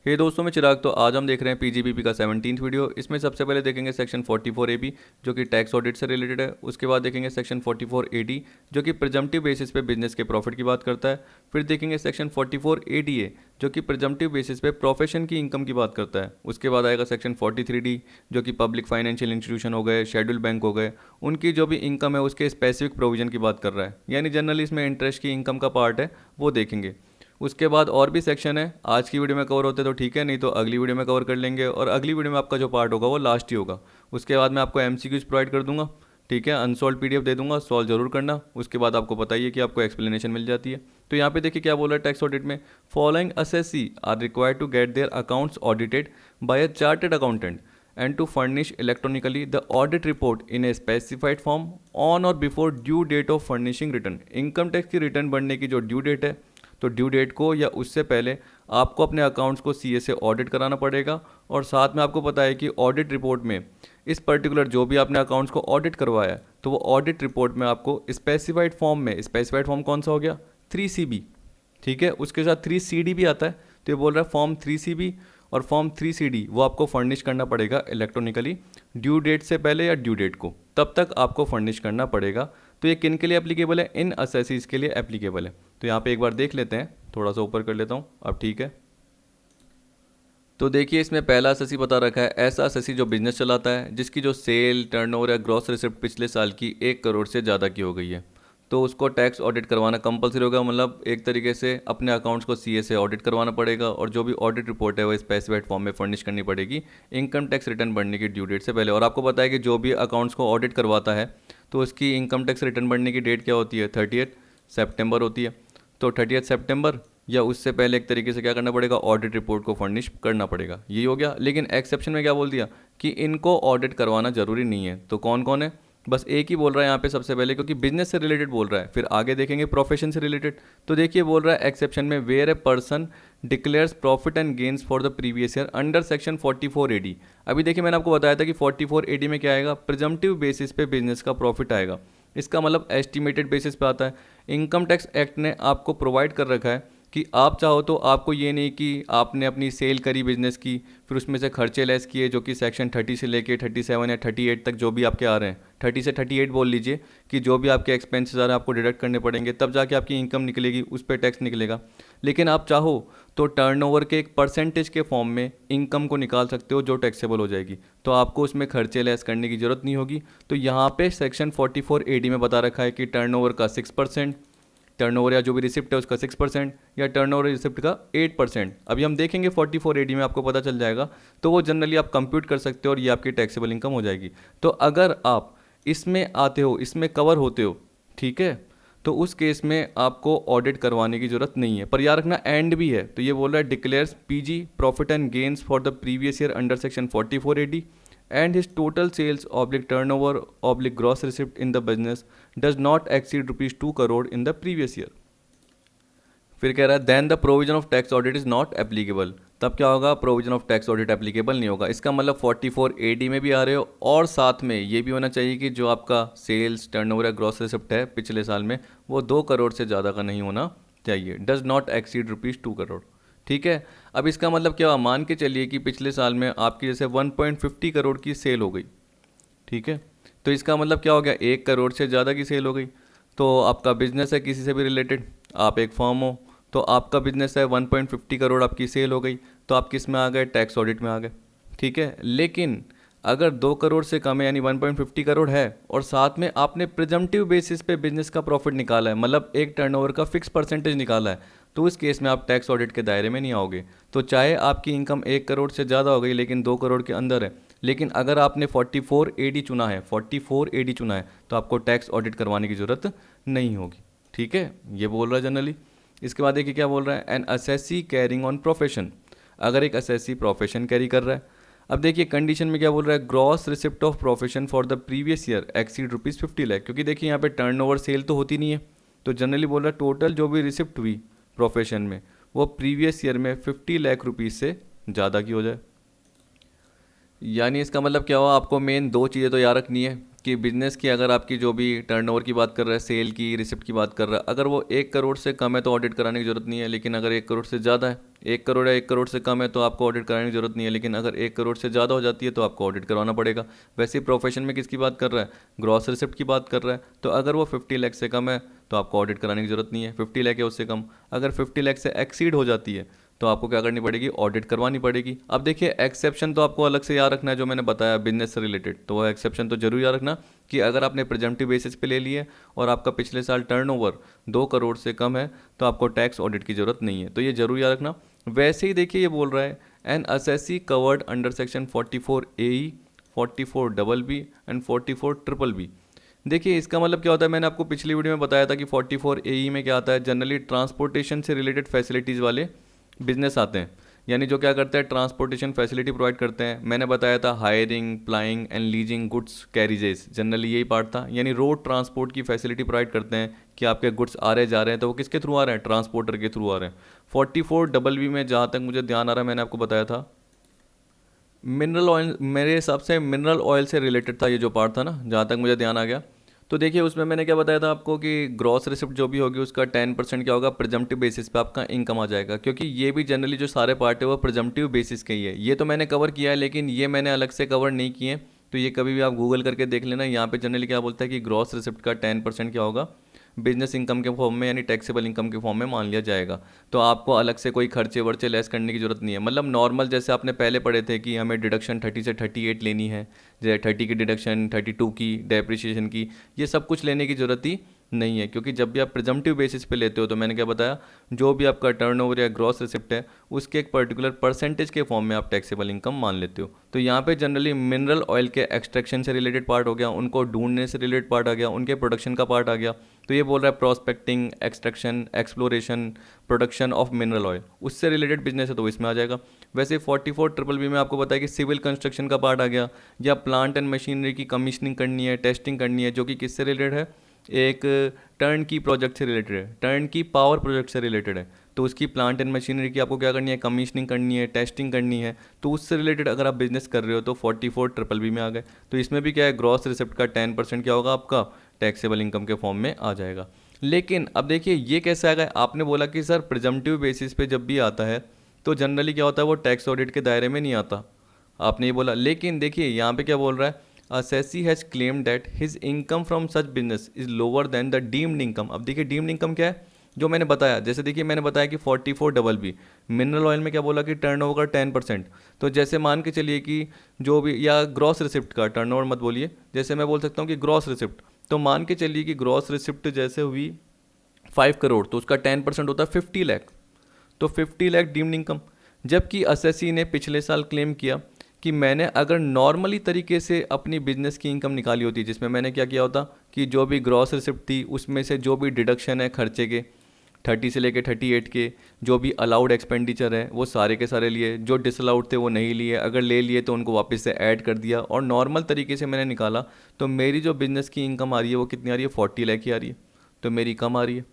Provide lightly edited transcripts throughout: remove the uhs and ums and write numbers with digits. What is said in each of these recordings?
हे दोस्तों, मैं चिराग। तो आज हम देख रहे हैं पीजीबीपी का 17th वीडियो। इसमें सबसे पहले देखेंगे सेक्शन 44 ए बी जो कि टैक्स ऑडिट से रिलेटेड है। उसके बाद देखेंगे सेक्शन 44 ए डी जो कि प्रिजम्पटिव बेसिस पे बिजनेस के प्रॉफिट की बात करता है। फिर देखेंगे सेक्शन 44 ए डी जो कि प्रिजम्पटिव बेसिस पे प्रोफेशन की इनकम की बात करता है। उसके बाद आएगा सेक्शन 43D जो कि पब्लिक फाइनेंशियल इंस्टीट्यूशन हो गए, शेड्यूल बैंक हो गए, उनकी जो भी इनकम है उसके स्पेसिफिक प्रोविजन की बात कर रहा है। यानी जनरली इसमें इंटरेस्ट की इनकम का पार्ट है, वो देखेंगे। उसके बाद और भी सेक्शन है, आज की वीडियो में कवर होते तो ठीक है, नहीं तो अगली वीडियो में कवर कर लेंगे। और अगली वीडियो में आपका जो पार्ट होगा वो लास्ट ही होगा। उसके बाद मैं आपको एमसीक्यूज प्रोवाइड कर दूंगा, ठीक है। अनसॉल्व पीडीएफ दे दूंगा, सॉल्व जरूर करना। उसके बाद आपको बताइए कि आपको एक्सप्लेनेशन मिल जाती है। तो यहाँ पे देखिए क्या बोल रहा है टैक्स ऑडिट में, following assessee are required to get their accounts audited by a chartered accountant and to furnish electronically the audit report in a specified form on or before due date of furnishing return। Income tax की return बनने की जो due date है, तो due date को या उससे पहले आपको अपने अकाउंट्स को सीए से ऑडिट कराना पड़ेगा। और साथ में आपको पता है कि ऑडिट रिपोर्ट में इस पर्टिकुलर जो भी आपने अकाउंट्स को ऑडिट करवाया है, तो वो ऑडिट रिपोर्ट में आपको स्पेसिफाइड फॉर्म में, स्पेसिफाइड फॉर्म कौन सा हो गया, 3CB, ठीक है। उसके साथ 3CD भी आता है। तो ये बोल रहा है फॉर्म 3CB और फॉर्म 3CD वो आपको फर्निश करना पड़ेगा इलेक्ट्रॉनिकली ड्यू डेट से पहले या ड्यू डेट को, तब तक आपको फर्निश करना पड़ेगा। तो ये किन के लिए एप्लीकेबल है, इन असेसीज के लिए एप्लीकेबल है। तो यहाँ पे एक बार देख लेते हैं, थोड़ा सा ऊपर कर लेता हूँ अब, ठीक है। तो देखिए इसमें पहला असेसी बता रखा है, ऐसा असेसी जो बिजनेस चलाता है जिसकी जो सेल, टर्नओवर या ग्रॉस रिसिप्ट पिछले साल की 1 करोड़ से ज़्यादा की हो गई है, तो उसको टैक्स ऑडिट करवाना कंपलसरी होगा। मतलब एक तरीके से अपने अकाउंट्स को सीए से ऑडिट करवाना पड़ेगा और जो भी ऑडिट रिपोर्ट है वो स्पेसिफाइड फॉर्म में फर्निश करनी पड़ेगी इनकम टैक्स रिटर्न बनने की ड्यू डेट से पहले। और आपको पता है कि जो भी अकाउंट्स को ऑडिट करवाता है तो उसकी इनकम टैक्स रिटर्न बनने की डेट क्या होती है, 30 सितंबर होती है। तो 30 सितंबर या उससे पहले एक तरीके से क्या करना पड़ेगा, ऑडिट रिपोर्ट को फर्निश करना पड़ेगा। यही हो गया। लेकिन एक्सेप्शन में क्या बोल दिया कि इनको ऑडिट करवाना जरूरी नहीं है। तो कौन कौन है, बस एक ही बोल रहा है यहाँ पे सबसे पहले, क्योंकि बिजनेस से रिलेटेड बोल रहा है। फिर आगे देखेंगे प्रोफेशन से रिलेटेड। तो देखिए बोल रहा है एक्सेप्शन में, where a person declares profit and gains for the previous year under section 44 AD। अभी देखिए मैंने आपको बताया था कि 44 AD में क्या आएगा, प्रिजम्पटिव बेसिस पे बिजनेस का प्रॉफिट आएगा। इसका मतलब एस्टिमेटेड बेसिस पे आता है। इनकम टैक्स एक्ट ने आपको प्रोवाइड कर रखा है कि आप चाहो तो आपको ये नहीं कि आपने अपनी सेल करी बिजनेस की, फिर उसमें से खर्चे लेस किए जो कि सेक्शन 30 से लेके 37 या 38 तक जो भी आपके आ रहे हैं, 30 से 38 बोल लीजिए, कि जो भी आपके एक्सपेंसेस आ रहे हैं आपको डिडक्ट करने पड़ेंगे, तब जाके आपकी इनकम निकलेगी, उस पर टैक्स निकलेगा। लेकिन आप चाहो तो टर्नओवर के एक परसेंटेज के फॉर्म में इनकम को निकाल सकते हो जो टैक्सेबल हो जाएगी, तो आपको उसमें खर्चे लेस करने की ज़रूरत नहीं होगी। तो यहाँ पे सेक्शन 44 AD में बता रखा है कि टर्नओवर का 6%, टर्नओवर या जो भी रिसिप्ट है उसका 6%, या टर्नओवर रिसिप्ट का 8%। अभी हम देखेंगे 44 AD में आपको पता चल जाएगा। तो वो जनरली आप कंप्यूट कर सकते हो और ये आपकी टैक्सेबल इनकम हो जाएगी। तो अगर आप इसमें आते हो, इसमें कवर होते हो, ठीक है, तो उस केस में आपको ऑडिट करवाने की जरूरत नहीं है। पर याद रखना एंड भी है। तो ये बोल रहा है declares PG profit and gains for the previous year under section 44 AD and his total sales oblique turnover oblique gross receipt in the business does not exceed rupees 2 crore in the previous year। फिर कह रहा है then the provision of tax audit is not applicable. तब क्या होगा, provision of tax audit applicable नहीं होगा। इसका मतलब 44 AD में भी आ रहे हो और साथ में ये भी होना चाहिए कि जो आपका सेल्स, टर्नओवर या ग्रॉस रिसिप्ट है पिछले साल में वो 2 करोड़ से ज़्यादा का नहीं होना चाहिए, does not exceed rupees 2 crore, ठीक है। अब इसका मतलब क्या हुआ, मान के चलिए कि पिछले साल में आपकी जैसे 1.50 करोड़ की सेल हो गई, ठीक है। तो इसका मतलब क्या हो गया, 1 करोड़ से ज़्यादा की सेल हो गई। तो आपका बिजनेस है किसी से भी रिलेटेड, आप एक फर्म हो, तो आपका बिजनेस है 1.50 करोड़ आपकी सेल हो गई, तो आप किस में आ गए, टैक्स ऑडिट में आ गए, ठीक है। लेकिन अगर 2 करोड़ से कम है यानी 1.50 करोड़ है और साथ में आपने प्रिजम्पटिव बेसिस पे बिजनेस का प्रॉफिट निकाला है, मतलब एक टर्नओवर का फिक्स परसेंटेज निकाला है, तो उस केस में आप टैक्स ऑडिट के दायरे में नहीं आओगे। तो चाहे आपकी इनकम 1 करोड़ से ज़्यादा हो गई लेकिन 2 करोड़ के अंदर है, लेकिन अगर आपने 44 AD चुना है, 44 AD चुना है, तो आपको टैक्स ऑडिट करवाने की ज़रूरत नहीं होगी, ठीक है। ये बोल रहा है जनरली। इसके बाद देखिए क्या बोल रहा है, an assessee carrying on profession. अगर एक असेसी प्रोफेशन कैरी कर रहा है, अब देखिए कंडीशन में क्या बोल रहा है, gross receipt of profession for the previous year exceed rupees 50 lakh. क्योंकि देखिए यहाँ पे टर्नओवर सेल तो होती नहीं है, तो जनरली बोल रहा है टोटल जो भी रिसिप्ट हुई प्रोफेशन में वो प्रीवियस ईयर में 50 लाख रुपीज़ से ज़्यादा की हो जाए। यानी इसका मतलब क्या हुआ, आपको मेन 2 चीज़ें तो याद रखनी है कि बिजनेस की अगर आपकी जो भी टर्नओवर की बात कर रहा है, सेल की, रिसिप्ट की बात कर रहा है, अगर वो 1 करोड़ से कम है तो ऑडिट कराने की जरूरत नहीं है। लेकिन अगर 1 करोड़ से ज़्यादा है, 1 करोड़ या 1 करोड़ से कम है तो आपको ऑडिट कराने की जरूरत नहीं है। लेकिन अगर 1 करोड़ से ज़्यादा हो जाती है तो आपको ऑडिट करवाना पड़ेगा। वैसे ही प्रोफेशन में किसकी बात कर रहा है, ग्रॉस रिसिप्ट की बात कर रहा है, तो अगर वो 50 लाख से कम है तो आपको ऑडिट कराने की जरूरत नहीं है। 50 लाख है उससे कम, अगर 50 लाख से एक्सीड हो जाती है तो आपको क्या करनी पड़ेगी, ऑडिट करवानी पड़ेगी। अब देखिए एक्सेप्शन तो आपको अलग से याद रखना है, जो मैंने बताया बिजनेस से रिलेटेड, तो वो एक्सेप्शन तो जरूर याद रखना कि अगर आपने प्रेजेंटिव बेसिस पे ले लिए और आपका पिछले साल टर्नओवर 2 करोड़ से कम है तो आपको टैक्स ऑडिट की जरूरत नहीं है, तो ये जरूर याद रखना। वैसे ही देखिए ये बोल रहा है an assessee covered under section 44AE, 44BB and 44BBB। देखिए इसका मतलब क्या होता है, मैंने आपको पिछली वीडियो में बताया था कि 44AE में क्या आता है, जनरली ट्रांसपोर्टेशन से रिलेटेड फैसिलिटीज़ वाले बिजनेस आते हैं, यानी जो क्या करते हैं, ट्रांसपोर्टेशन फैसिलिटी प्रोवाइड करते हैं। मैंने बताया था hiring, plying and leasing goods carriages, generally यही पार्ट था, यानी रोड ट्रांसपोर्ट की फैसिलिटी प्रोवाइड करते हैं कि आपके गुड्स आ रहे जा रहे हैं तो वो किसके थ्रू आ रहे हैं, ट्रांसपोर्टर के थ्रू आ रहे हैं। 44BB में जहाँ तक मुझे ध्यान आ रहा है, मैंने आपको बताया था मिनरल ऑयल, मेरे हिसाब से मिनरल ऑयल से रिलेटेड था ये जो पार्ट था ना, जहाँ तक मुझे ध्यान आ गया। तो देखिए उसमें मैंने क्या बताया था आपको कि ग्रॉस रिसिप्ट जो भी होगी उसका 10% क्या होगा, प्रिजम्पटिव बेसिस पे आपका इनकम आ जाएगा, क्योंकि ये भी जनरली जो सारे पार्ट है वो प्रिजम्पटिव बेसिस के ही है। ये तो मैंने कवर किया है लेकिन ये मैंने अलग से कवर नहीं किए, तो ये कभी भी आप गूगल करके देख लेना। यहाँ पे जनरली क्या बोलता है कि ग्रॉस रिसिप्ट का 10% क्या होगा, बिजनेस इनकम के फॉर्म में यानी टैक्सेबल इनकम के फॉर्म में मान लिया जाएगा। तो आपको अलग से कोई खर्चे वर्चे लेस करने की जरूरत नहीं है, मतलब नॉर्मल जैसे आपने पहले पढ़े थे कि हमें डिडक्शन 30 से 38 लेनी है, जैसे 30 की डिडक्शन, 32 की डेप्रिसिएशन की, ये सब कुछ लेने की जरूरत ही नहीं है। क्योंकि जब भी आप प्रिजम्पटिव बेसिस पे लेते हो तो मैंने क्या बताया, जो भी आपका टर्नओवर या ग्रॉस रिसिप्ट है उसके एक पर्टिकुलर परसेंटेज के फॉर्म में आप टैक्सेबल इनकम मान लेते हो। तो यहाँ पे जनरली मिनरल ऑयल के एक्सट्रैक्शन से रिलेटेड पार्ट हो गया, उनको ढूंढने से रिलेटेड पार्ट आ गया, उनके प्रोडक्शन का पार्ट आ गया। तो ये बोल रहा है prospecting, extraction, exploration, production of mineral oil, उससे रिलेटेड बिजनेस है तो इसमें आ जाएगा। वैसे 44BB में आपको बताया कि सिविल कंस्ट्रक्शन का पार्ट आ गया, या प्लांट एंड मशीनरी की कमीशनिंग करनी है, टेस्टिंग करनी है, जो कि किससे रिलेटेड है, एक टर्न की प्रोजेक्ट से रिलेटेड है, टर्न की पावर प्रोजेक्ट से रिलेटेड है। तो उसकी प्लांट एंड मशीनरी की आपको क्या करनी है, कमीशनिंग करनी है, टेस्टिंग करनी है, तो उससे रिलेटेड अगर आप बिजनेस कर रहे हो तो 44BB में आ गए। तो इसमें भी क्या है, ग्रॉस रिसिप्ट का 10% क्या होगा आपका, टैक्सेबल इनकम के फॉर्म में आ जाएगा। लेकिन अब देखिए ये कैसे आ गया, आपने बोला कि सर प्रिजम्पटिव बेसिस पे जब भी आता है तो जनरली क्या होता है, वो टैक्स ऑडिट के दायरे में नहीं आता, आपने ये बोला। लेकिन देखिए यहाँ पे क्या बोल रहा है, assessee has claimed that his income from such business is lower than the deemed income। अब देखिए डीम्ड इनकम क्या है, जो मैंने बताया, जैसे देखिए मैंने बताया कि 44BB मिनरल ऑयल में क्या बोला कि टर्नओवर का 10%। तो जैसे मान के चलिए कि जो भी, या ग्रॉस रिसिप्ट का, टर्नओवर मत बोलिए, जैसे मैं बोल सकता हूँ कि ग्रॉस रिसिप्ट, तो मान के चलिए कि ग्रॉस रिसिप्ट जैसे हुई 5 करोड़ तो उसका 10% होता है 50 लाख, तो 50 लाख डीम्ड इनकम। जबकि असेसी ने पिछले साल क्लेम किया कि मैंने अगर नॉर्मली तरीके से अपनी बिजनेस की इनकम निकाली होती, जिसमें मैंने क्या किया होता कि जो भी ग्रॉस रिसिप्ट थी उसमें से जो भी डिडक्शन है खर्चे के 30 से लेके 38 के, जो भी अलाउड एक्सपेंडिचर है वो सारे के सारे लिए, जो डिसअलाउड थे वो नहीं लिए, अगर ले लिए तो उनको वापस से ऐड कर दिया, और नॉर्मल तरीके से मैंने निकाला, तो मेरी जो बिज़नेस की इनकम आ रही है वो कितनी आ रही है, 40 लाख की आ रही है, तो मेरी कम आ रही है।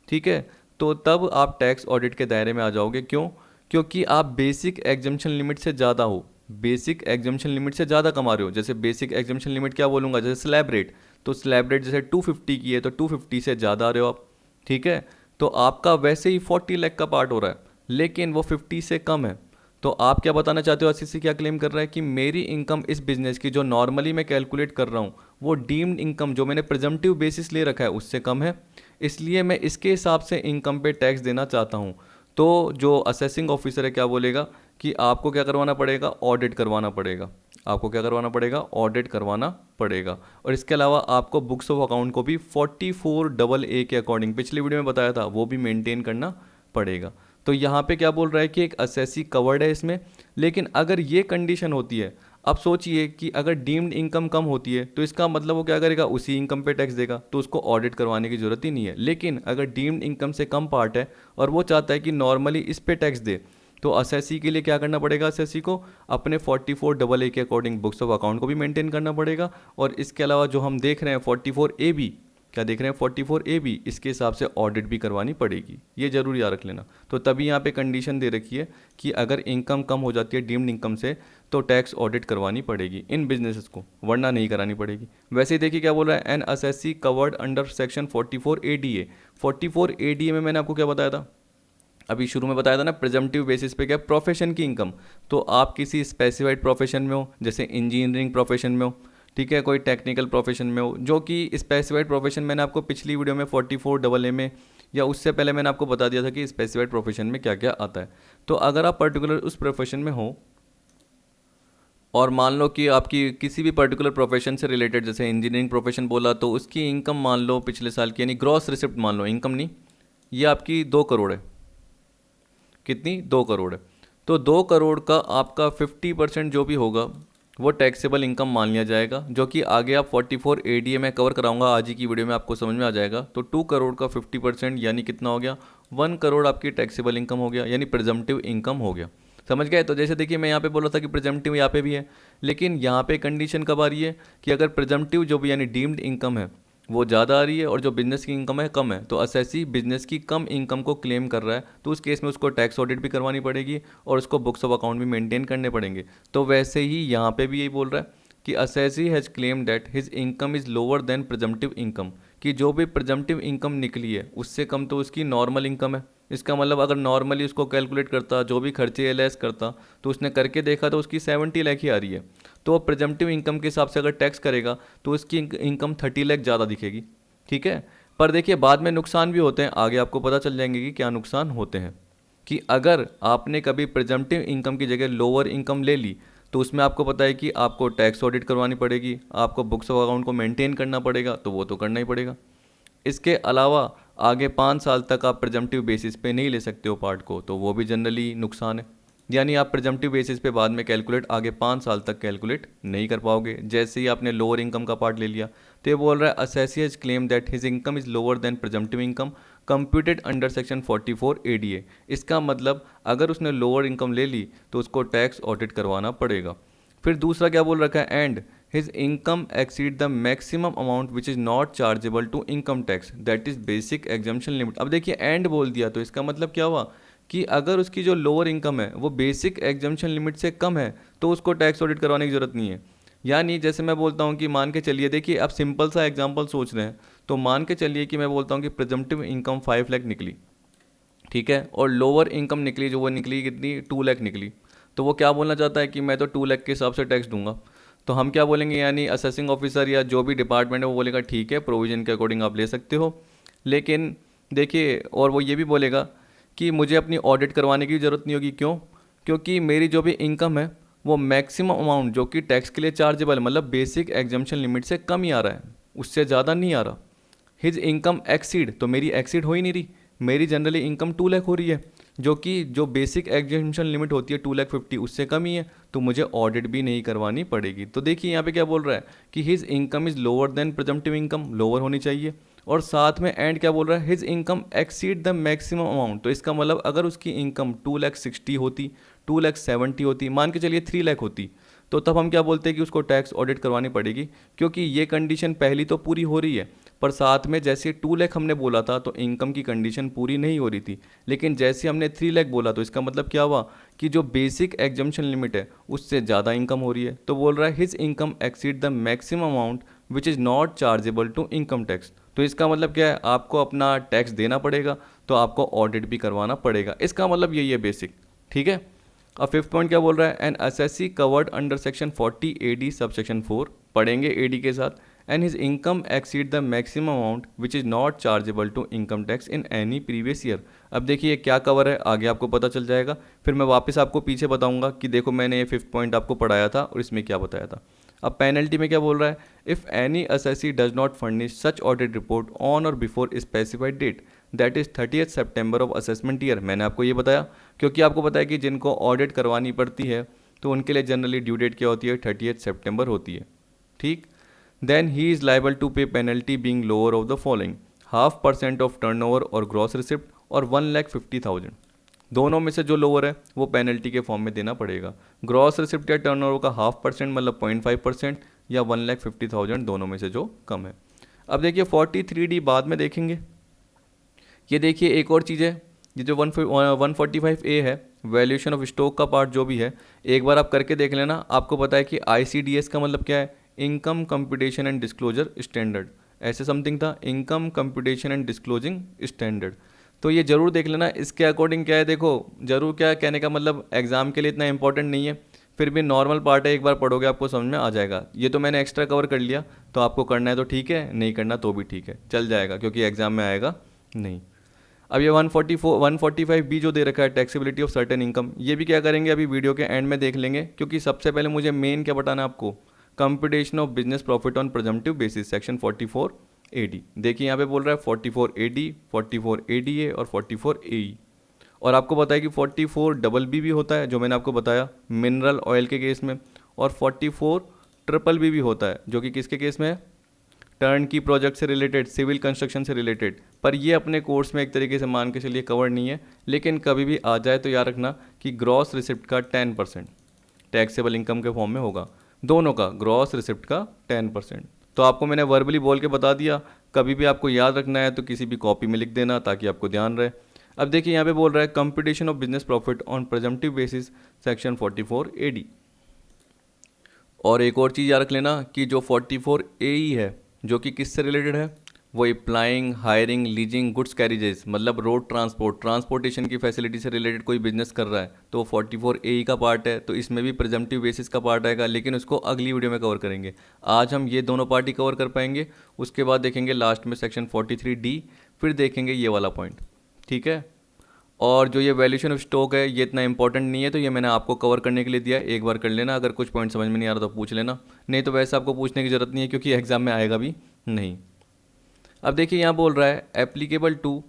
ठीक है, तो तब आप टैक्स ऑडिट के दायरे में आ जाओगे। क्यों? क्योंकि आप बेसिक एग्जम्पशन लिमिट से ज़्यादा हो, बेसिक एग्जम्पशन लिमिट से ज़्यादा कमा रहे हो। जैसे बेसिक एग्जम्पशन लिमिट क्या बोलूँगा, जैसे स्लैब रेट, तो स्लैब रेट जैसे 250 की है तो 250 से ज़्यादा आ रहे हो आप। ठीक है, तो आपका वैसे ही 40 लाख का पार्ट हो रहा है लेकिन वो 50 से कम है। तो आप क्या बताना चाहते हो, एससीसी क्या क्लेम कर रहा है कि मेरी इनकम इस बिज़नेस की जो नॉर्मली मैं कैलकुलेट कर रहा हूँ वो डीम्ड इनकम जो मैंने प्रेजम्पटिव बेसिस ले रखा है उससे कम है, इसलिए मैं इसके हिसाब से इनकम पे टैक्स देना चाहता हूँ। तो जो असेसिंग ऑफिसर है क्या बोलेगा कि आपको क्या करवाना पड़ेगा, ऑडिट करवाना पड़ेगा। आपको क्या करवाना पड़ेगा, ऑडिट करवाना पड़ेगा। और इसके अलावा आपको बुक्स ऑफ अकाउंट को भी 44AA के अकॉर्डिंग, पिछली वीडियो में बताया था, वो भी मेंटेन करना पड़ेगा। तो यहाँ पे क्या बोल रहा है कि एक असेसी कवर्ड है इसमें, लेकिन अगर ये कंडीशन होती है, अब सोचिए कि अगर डीम्ड इनकम कम होती है तो इसका मतलब वो क्या करेगा, उसी इनकम पे टैक्स देगा, तो उसको ऑडिट करवाने की ज़रूरत ही नहीं है। लेकिन अगर डीम्ड इनकम से कम पार्ट है और वो चाहता है कि नॉर्मली इस पे टैक्स दे, तो असेसी के लिए क्या करना पड़ेगा, असेसी को अपने 44AA के अकॉर्डिंग बुक्स ऑफ अकाउंट को भी मेंटेन करना पड़ेगा। और इसके अलावा जो हम देख रहे हैं 44AB क्या देख रहे हैं 44AB, इसके हिसाब से ऑडिट भी करवानी पड़ेगी, ये जरूर याद रख लेना। तो तभी यहाँ पे कंडीशन दे रखी है कि अगर इनकम कम हो जाती है डीम्ड इनकम से तो टैक्स ऑडिट करवानी पड़ेगी इन बिजनेसेस को, वरना नहीं करानी पड़ेगी। वैसे ही देखिए क्या बोल रहा है, an assessee covered under section 44ADA। 44ADA में मैंने आपको क्या बताया था, अभी शुरू में बताया था ना, प्रिजम्पटिव बेसिस पे क्या, प्रोफेशन की इनकम। तो आप किसी स्पेसिफाइड प्रोफेशन में हो, जैसे इंजीनियरिंग प्रोफेशन में हो, ठीक है, कोई टेक्निकल प्रोफेशन में हो, जो कि स्पेसिफाइड प्रोफेशन मैंने आपको पिछली वीडियो में 44AA में या उससे पहले मैंने आपको बता दिया था कि स्पेसिफाइड प्रोफेशन में क्या क्या आता है। तो अगर आप पर्टिकुलर उस प्रोफेशन में हो और मान लो कि आपकी किसी भी पर्टिकुलर प्रोफेशन से रिलेटेड, जैसे इंजीनियरिंग प्रोफेशन बोला, तो उसकी इनकम मान लो पिछले साल की, यानी ग्रॉस रिसिप्ट मान लो, इनकम नहीं, ये आपकी 2 करोड़ है। कितनी? 2 करोड़ है। तो 2 करोड़ का आपका 50% जो भी होगा वो टैक्सेबल इनकम मान लिया जाएगा, जो कि आगे आप 44ADA में कवर कराऊंगा, आज ही की वीडियो में आपको समझ में आ जाएगा। तो 2 करोड़ का 50% यानी कितना हो गया, 1 करोड़ आपकी टैक्सेबल इनकम हो गया, यानी प्रिजम्पटिव इनकम हो गया। समझ गए? तो जैसे देखिए मैं यहाँ पे बोला था कि प्रिजम्पटिव यहाँ पे भी है, लेकिन यहाँ पे कंडीशन कब आ रही है कि अगर प्रिजम्पटिव जो भी यानी डीम्ड इनकम है वो ज़्यादा आ रही है और जो बिजनेस की इनकम है कम है, तो असेसी बिजनेस की कम इनकम को क्लेम कर रहा है, तो उस केस में उसको टैक्स ऑडिट भी करवानी पड़ेगी और उसको बुक्स ऑफ अकाउंट भी मेंटेन करने पड़ेंगे। तो वैसे ही यहाँ पे भी यही बोल रहा है कि assessee has claim that his income is lower than presumptive income, कि जो भी प्रिजम्पटिव इनकम निकली है उससे कम तो उसकी नॉर्मल इनकम है। इसका मतलब अगर नॉर्मली उसको कैलकुलेट करता, जो भी खर्चे लेस करता, तो उसने करके देखा तो उसकी 70 लाख ही आ रही है। तो वो प्रिजम्पटिव इनकम के हिसाब से अगर टैक्स करेगा तो उसकी इनकम 30 लाख ज़्यादा दिखेगी, ठीक है। पर देखिए बाद में नुकसान भी होते हैं, आगे आपको पता चल जाएंगे कि क्या नुकसान होते हैं। कि अगर आपने कभी प्रिजम्पटिव इनकम की जगह लोअर इनकम ले ली तो उसमें आपको पता है कि आपको टैक्स ऑडिट करवानी पड़ेगी, आपको बुक्स ऑफ अकाउंट को मेंटेन करना पड़ेगा, तो वो तो करना ही पड़ेगा। इसके अलावा आगे 5 साल तक आप प्रिजम्पटिव बेसिस पे नहीं ले सकते हो पार्ट को, तो वो भी जनरली नुकसान है। यानी आप प्रिजम्पटिव बेसिस पे बाद में कैलकुलेट आगे 5 साल तक कैलकुलेट नहीं कर पाओगे, जैसे ही आपने लोअर इनकम का पार्ट ले लिया। तो ये बोल रहा है assessee's claim that his income is lower than presumptive income computed under section 44ADA। इसका मतलब अगर उसने लोअर इनकम ले ली तो उसको टैक्स ऑडिट करवाना पड़ेगा। फिर दूसरा क्या बोल रखा है, and his income exceed the maximum amount which is not chargeable to income tax that is basic exemption limit। अब देखिए एंड बोल दिया, तो इसका मतलब क्या हुआ कि अगर उसकी जो लोअर इनकम है वो बेसिक एग्जम्पशन लिमिट से कम है तो उसको टैक्स ऑडिट करवाने की ज़रूरत नहीं है। यानी जैसे मैं बोलता हूँ कि मान के चलिए, देखिए आप सिंपल सा एग्जांपल सोच रहे हैं, तो मान के चलिए कि मैं बोलता हूँ कि प्रिजम्पटिव इनकम 5 लाख निकली, ठीक है, और लोअर इनकम निकली, जो वो निकली कितनी, 2 लाख निकली। तो वो क्या बोलना चाहता है कि मैं तो 2 लाख के हिसाब से टैक्स दूंगा। तो हम क्या बोलेंगे, यानी असेसिंग ऑफिसर या जो भी डिपार्टमेंट है वो बोलेगा ठीक है, प्रोविजन के अकॉर्डिंग आप ले सकते हो। लेकिन देखिए, और वो ये भी बोलेगा कि मुझे अपनी ऑडिट करवाने की ज़रूरत नहीं होगी। क्यों? क्योंकि मेरी जो भी इनकम है वो मैक्सिमम अमाउंट जो कि टैक्स के लिए चार्जेबल, मतलब बेसिक एग्जम्पशन लिमिट से कम ही आ रहा है, उससे ज़्यादा नहीं आ रहा। हिज इनकम एक्सीड, तो मेरी एक्सीड हो ही नहीं रही, मेरी जनरली इनकम 2 लाख हो रही है, जो कि जो बेसिक एग्जम्पशन लिमिट होती है 2,50,000 उससे कम ही है, तो मुझे ऑडिट भी नहीं करवानी पड़ेगी। तो देखिए यहाँ पे क्या बोल रहा है कि his income is lower than presumptive income, lower होनी चाहिए, और साथ में एंड क्या बोल रहा है, his income exceed the maximum amount. तो इसका मतलब अगर उसकी इनकम 2,60,000 होती, 2,70,000 होती, मान के चलिए 3 लाख होती, तो तब हम क्या बोलते हैं कि उसको टैक्स ऑडिट करवानी पड़ेगी, क्योंकि ये कंडीशन पहली तो पूरी हो रही है, पर साथ में जैसे 2 लाख हमने बोला था तो इनकम की कंडीशन पूरी नहीं हो रही थी, लेकिन जैसे हमने 3 लाख बोला तो इसका मतलब क्या हुआ कि जो बेसिक एग्जम्पशन लिमिट है उससे ज़्यादा इनकम हो रही है। तो बोल रहा है his income exceed the maximum amount which is not chargeable to income tax. तो इसका मतलब क्या है, आपको अपना टैक्स देना पड़ेगा, तो आपको ऑडिट भी करवाना पड़ेगा। इसका मतलब यही है बेसिक, ठीक है। अब 5th पॉइंट क्या बोल रहा है, an assessee covered under section 40AD sub section 4, पढ़ेंगे AD के साथ, and his income exceed the maximum amount which is not chargeable to income tax in any previous year. अब देखिए क्या कवर है, आगे आपको पता चल जाएगा, फिर मैं वापस आपको पीछे बताऊंगा कि देखो मैंने ये 5th पॉइंट आपको पढ़ाया था और इसमें क्या बताया था। अब पेनल्टी में क्या बोल रहा है, if any assessee does not furnish such audit report on और before specified date that is 30th September of assessment year. मैंने आपको ये बताया क्योंकि आपको पता है कि जिनको ऑडिट करवानी पड़ती है तो उनके लिए जनरली ड्यू डेट क्या होती है, 30th सितंबर होती है, ठीक। Then he is liable to pay penalty being lower of the following, 0.5% of turnover और ग्रॉस रिसिप्ट और 1,50,000। दोनों में से जो लोअर है वो पेनल्टी के फॉर्म में देना पड़ेगा। ग्रॉस रिसिप्ट या टर्नओवर का 0.5% मतलब 0.5% या 1,50,000, दोनों में से जो कम है। अब देखिए 43D बाद में देखेंगे। ये देखिए एक और चीज़ है, ये जो 145A है, वैल्यूएशन ऑफ स्टॉक का पार्ट जो भी है, एक बार आप करके देख लेना। आपको पता है कि ICDS का मतलब क्या है, income computation and disclosure standard, ऐसे समथिंग था, income computation and disclosing standard. तो ये जरूर देख लेना। इसके अकॉर्डिंग क्या है, देखो जरूर क्या कहने का मतलब, एग्जाम के लिए इतना इंपॉर्टेंट नहीं है, फिर भी नॉर्मल पार्ट है, एक बार पढ़ोगे आपको समझ में आ जाएगा। ये तो मैंने एक्स्ट्रा कवर कर लिया, तो आपको करना है तो ठीक है, नहीं करना तो भी ठीक है, चल जाएगा, क्योंकि एग्जाम में आएगा नहीं। अब ये 145B जो दे रखा है, टैक्सेबिलिटी ऑफ सर्टेन इनकम, ये भी क्या करेंगे अभी वीडियो के एंड में देख लेंगे, क्योंकि सबसे पहले मुझे मेन क्या बताना है आपको, computation of business profit on presumptive basis, section 44AD। देखिए यहाँ पे बोल रहा है 44AD, 44ADA और 44AE। और आपको पता है कि 44BB भी होता है, जो मैंने आपको बताया मिनरल ऑयल के केस में, और 44BBB भी होता है, जो कि किसके केस में है, टर्न की प्रोजेक्ट से रिलेटेड, सिविल कंस्ट्रक्शन से रिलेटेड। पर ये अपने कोर्स में एक तरीके से मान के चलिए कवर नहीं है, लेकिन कभी भी आ जाए तो याद रखना कि ग्रॉस रिसिप्ट का 10% टैक्सेबल इनकम के फॉर्म में होगा, दोनों का, ग्रॉस रिसिप्ट का 10%। तो आपको मैंने वर्बली बोल के बता दिया, कभी भी आपको याद रखना है तो किसी भी कॉपी में लिख देना ताकि आपको ध्यान रहे। अब देखिए यहाँ पे बोल रहा है computation of business profit on presumptive basis, section 44AD। और एक और चीज़ याद रख लेना कि जो 44AE है, जो कि किससे रिलेटेड है, वो अप्लाइंग, हायरिंग, लीजिंग गुड्स कैरिजेस, मतलब रोड ट्रांसपोर्ट, ट्रांसपोर्टेशन की फैसिलिटी से रिलेटेड कोई बिजनेस कर रहा है तो 44AE का पार्ट है, तो इसमें भी प्रिजम्पटिव बेसिस का पार्ट आएगा, लेकिन उसको अगली वीडियो में कवर करेंगे। आज हम ये दोनों पार्ट ही कवर कर पाएंगे, उसके बाद देखेंगे लास्ट में सेक्शन 43D, फिर देखेंगे ये वाला पॉइंट, ठीक है। और जो ये वैल्यूएशन ऑफ स्टॉक है, ये इतना इंपॉर्टेंट नहीं है, तो ये मैंने आपको कवर करने के लिए दिया है, एक बार कर लेना। अगर कुछ पॉइंट समझ में नहीं आ रहा तो पूछ लेना, नहीं तो वैसे आपको पूछने की ज़रूरत नहीं है, क्योंकि एग्जाम में आएगा भी नहीं। अब देखिए यहाँ बोल रहा है applicable to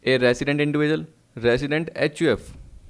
a resident individual, resident HUF,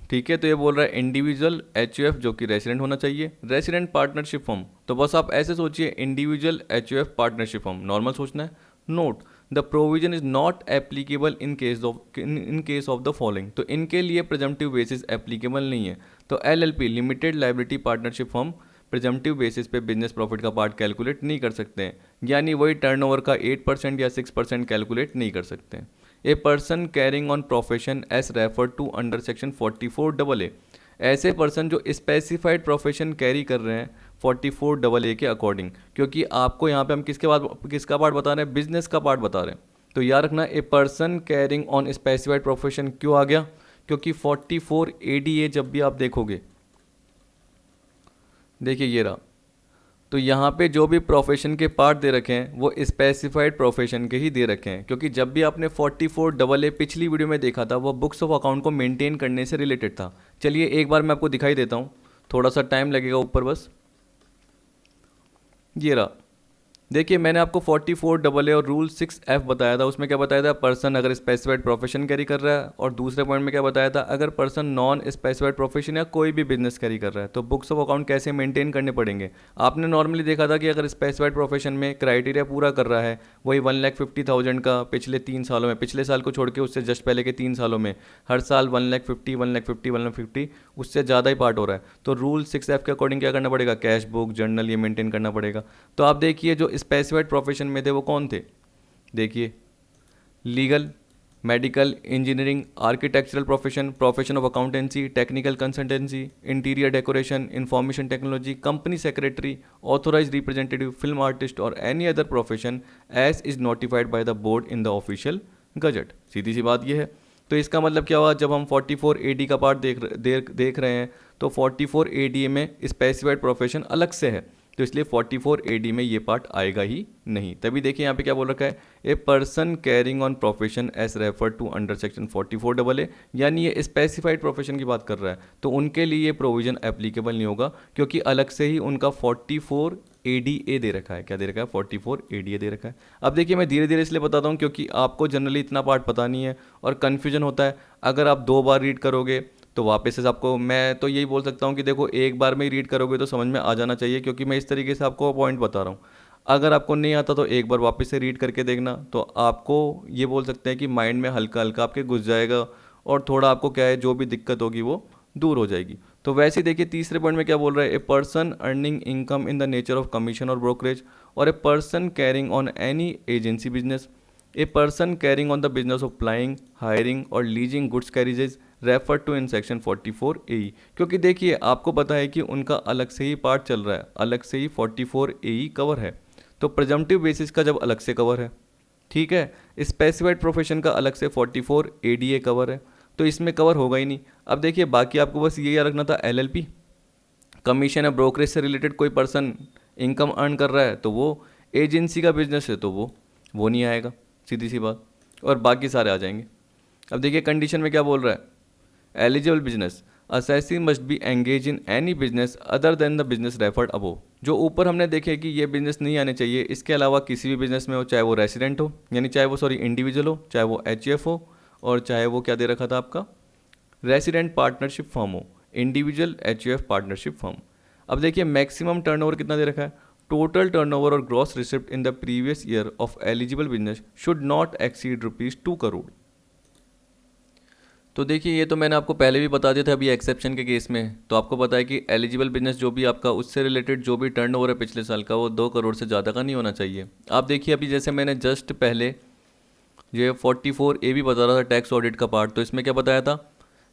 ठीक है। तो ये बोल रहा है इंडिविजुअल HUF जो कि रेसिडेंट होना चाहिए, रेसिडेंट पार्टनरशिप फर्म, तो बस आप ऐसे सोचिए individual HUF partnership firm, normal सोचना है। Note the provision is not applicable in case of the following, तो इनके लिए प्रिजम्पटिव बेसिस एप्लीकेबल नहीं है। तो LLP, limited liability partnership firm, presumptive basis पे बिजनेस प्रॉफिट का पार्ट कैलकुलेट नहीं कर सकते हैं, यानी वही टर्नओवर का 8% या 6% कैलकुलेट नहीं कर सकते हैं। A person carrying on profession as refer to under section 44AA, ऐसे पर्सन जो स्पेसिफाइड प्रोफेशन कैरी कर रहे हैं 44AA के अकॉर्डिंग, क्योंकि आपको यहाँ पे हम किसका पार्ट बता रहे हैं, बिजनेस का पार्ट बता रहे हैं। तो याद रखना ए person carrying on specified profession क्यों आ गया, क्योंकि 44ADA जब भी आप देखोगे, देखिए ये रहा, तो यहाँ पे जो भी प्रोफेशन के पार्ट दे रखे हैं वो स्पेसिफाइड प्रोफेशन के ही दे रखे हैं, क्योंकि जब भी आपने 44AA पिछली वीडियो में देखा था वो बुक्स ऑफ अकाउंट को मेंटेन करने से रिलेटेड था। चलिए एक बार मैं आपको दिखाई देता हूँ, थोड़ा सा टाइम लगेगा ऊपर, बस ये रहा। देखिए मैंने आपको 44AA और रूल 6F बताया था, उसमें क्या बताया था, पर्सन अगर स्पेसिफाइड प्रोफेशन कैरी कर रहा है, और दूसरे पॉइंट में क्या बताया था, अगर पर्सन नॉन स्पेसिफाइड प्रोफेशन या कोई भी बिजनेस कैरी कर रहा है तो बुक्स ऑफ अकाउंट कैसे मेंटेन करने पड़ेंगे। आपने नॉर्मली देखा था कि अगर स्पेसिफाइड प्रोफेशन में क्राइटेरिया पूरा कर रहा है, वही 1,50,000 का पिछले 3 सालों में, पिछले साल को छोड़ के उससे जस्ट पहले के 3 सालों में हर साल 1,50,000, 1,50,000, 1,50,000, उससे ज़्यादा ही पार्ट हो रहा है, तो रूल 6F के अकॉर्डिंग क्या करना पड़ेगा, कैश बुक, जर्नल, ये मेंटेन करना पड़ेगा। तो आप देखिए जो स्पेसिफाइड प्रोफेशन में थे वो कौन थे, देखिए legal, medical, engineering, architectural profession, profession of accountancy, technical consultancy, interior decoration, information technology, company secretary, authorise representative, film artist और any other profession as is notified by the board in the official gazette. सीधी सी बात ये है। तो इसका मतलब क्या हुआ, जब हम 44AD का पार्ट देख रहे हैं तो 44AD में स्पेसिफाइड प्रोफेशन अलग से है, तो इसलिए 44AD में ये पार्ट आएगा ही नहीं। तभी देखिए यहाँ पे क्या बोल रखा है, a person carrying on profession as refer to under section 44AA, यानी ये स्पेसिफाइड प्रोफेशन की बात कर रहा है, तो उनके लिए ये प्रोविजन एप्लीकेबल नहीं होगा, क्योंकि अलग से ही उनका 44ADA दे रखा है। क्या दे रखा है, 44ADA दे रखा है। अब देखिए मैं धीरे धीरे इसलिए बताता हूँ क्योंकि आपको जनरली इतना पार्ट पता नहीं है और कन्फ्यूजन होता है। अगर आप 2 बार रीड करोगे तो वापस से आपको, मैं तो यही बोल सकता हूँ कि देखो एक बार में ही रीड करोगे तो समझ में आ जाना चाहिए, क्योंकि मैं इस तरीके से आपको पॉइंट बता रहा हूँ। अगर आपको नहीं आता तो एक बार वापस से रीड करके देखना, तो आपको ये बोल सकते हैं कि माइंड में हल्का हल्का आपके घुस जाएगा और थोड़ा आपको क्या है, जो भी दिक्कत होगी वो दूर हो जाएगी। तो वैसे ही देखिए तीसरे पॉइंट में क्या बोल रहा है, a person earning income in the nature of commission और ब्रोकरेज, और a person carrying on any agency business, a person carrying on the business of plying, hiring और leasing goods carriages refer to in section 44 A. क्योंकि देखिए आपको पता है कि उनका अलग से ही पार्ट चल रहा है, अलग से ही 44 ए कवर है, तो प्रेजम्पटिव बेसिस का जब अलग से कवर है, ठीक है, स्पेसिफाइड प्रोफेशन का अलग से 44 एडीए कवर है, तो इसमें कवर होगा ही नहीं। अब देखिए बाकी आपको बस ये याद रखना था, एलएलपी कमीशन या ब्रोकरेज से रिलेटेड कोई पर्सन इनकम अर्न कर रहा है तो वो, एजेंसी का बिजनेस है तो वो नहीं आएगा, सीधी सी बात, और बाकी सारे आ जाएंगे। अब देखिए कंडीशन में क्या बोल रहा है, eligible business assessee must be engage in any business other than the business referred above. जो ऊपर हमने देखे कि ये बिजनेस नहीं आने चाहिए, इसके अलावा किसी भी बिजनेस में हो, चाहे वो रेसिडेंट हो, यानी चाहे वो इंडिविजुअल हो, चाहे वो एचएफ हो, और चाहे वो क्या दे रखा था आपका रेसिडेंट पार्टनरशिप फर्म हो, इंडिविजुअल एचयूएफ पार्टनरशिप फर्म। अब देखिए मैक्सिमम टर्नओवर कितना दे रखा है, टोटल टर्नओवर और gross receipt in the previous year of eligible business should not exceed ₹2 crore. तो देखिए ये तो मैंने आपको पहले भी बता दिया था अभी एक्सेप्शन के केस में, तो आपको पता है कि एलिजिबल बिजनेस जो भी आपका उससे रिलेटेड जो भी टर्नओवर है पिछले साल का, वो 2 करोड़ से ज़्यादा का नहीं होना चाहिए। आप देखिए अभी जैसे मैंने जस्ट पहले ये 44 ए भी बता रहा था टैक्स ऑडिट का पार्ट, तो इसमें क्या बताया था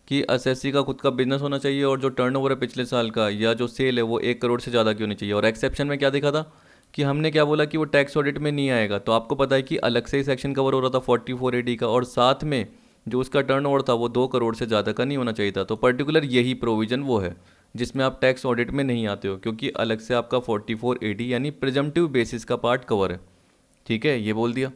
कि असेसी का खुद का बिजनेस होना चाहिए और जो टर्नओवर है पिछले साल का या जो सेल है वो 1 करोड़ से ज़्यादा की होनी चाहिए। और एक्सेप्शन में क्या देखा था कि हमने क्या बोला कि वो टैक्स ऑडिट में नहीं आएगा, तो आपको पता है कि अलग से ही सेक्शन कवर हो रहा था 44 एडी का, और साथ में जो उसका टर्नओवर था वो 2 करोड़ से ज़्यादा का नहीं होना चाहिए था। तो पर्टिकुलर यही प्रोविज़न वो है जिसमें आप टैक्स ऑडिट में नहीं आते हो, क्योंकि अलग से आपका 44 एडी यानी प्रिजम्पटिव बेसिस का पार्ट कवर है, ठीक है, ये बोल दिया।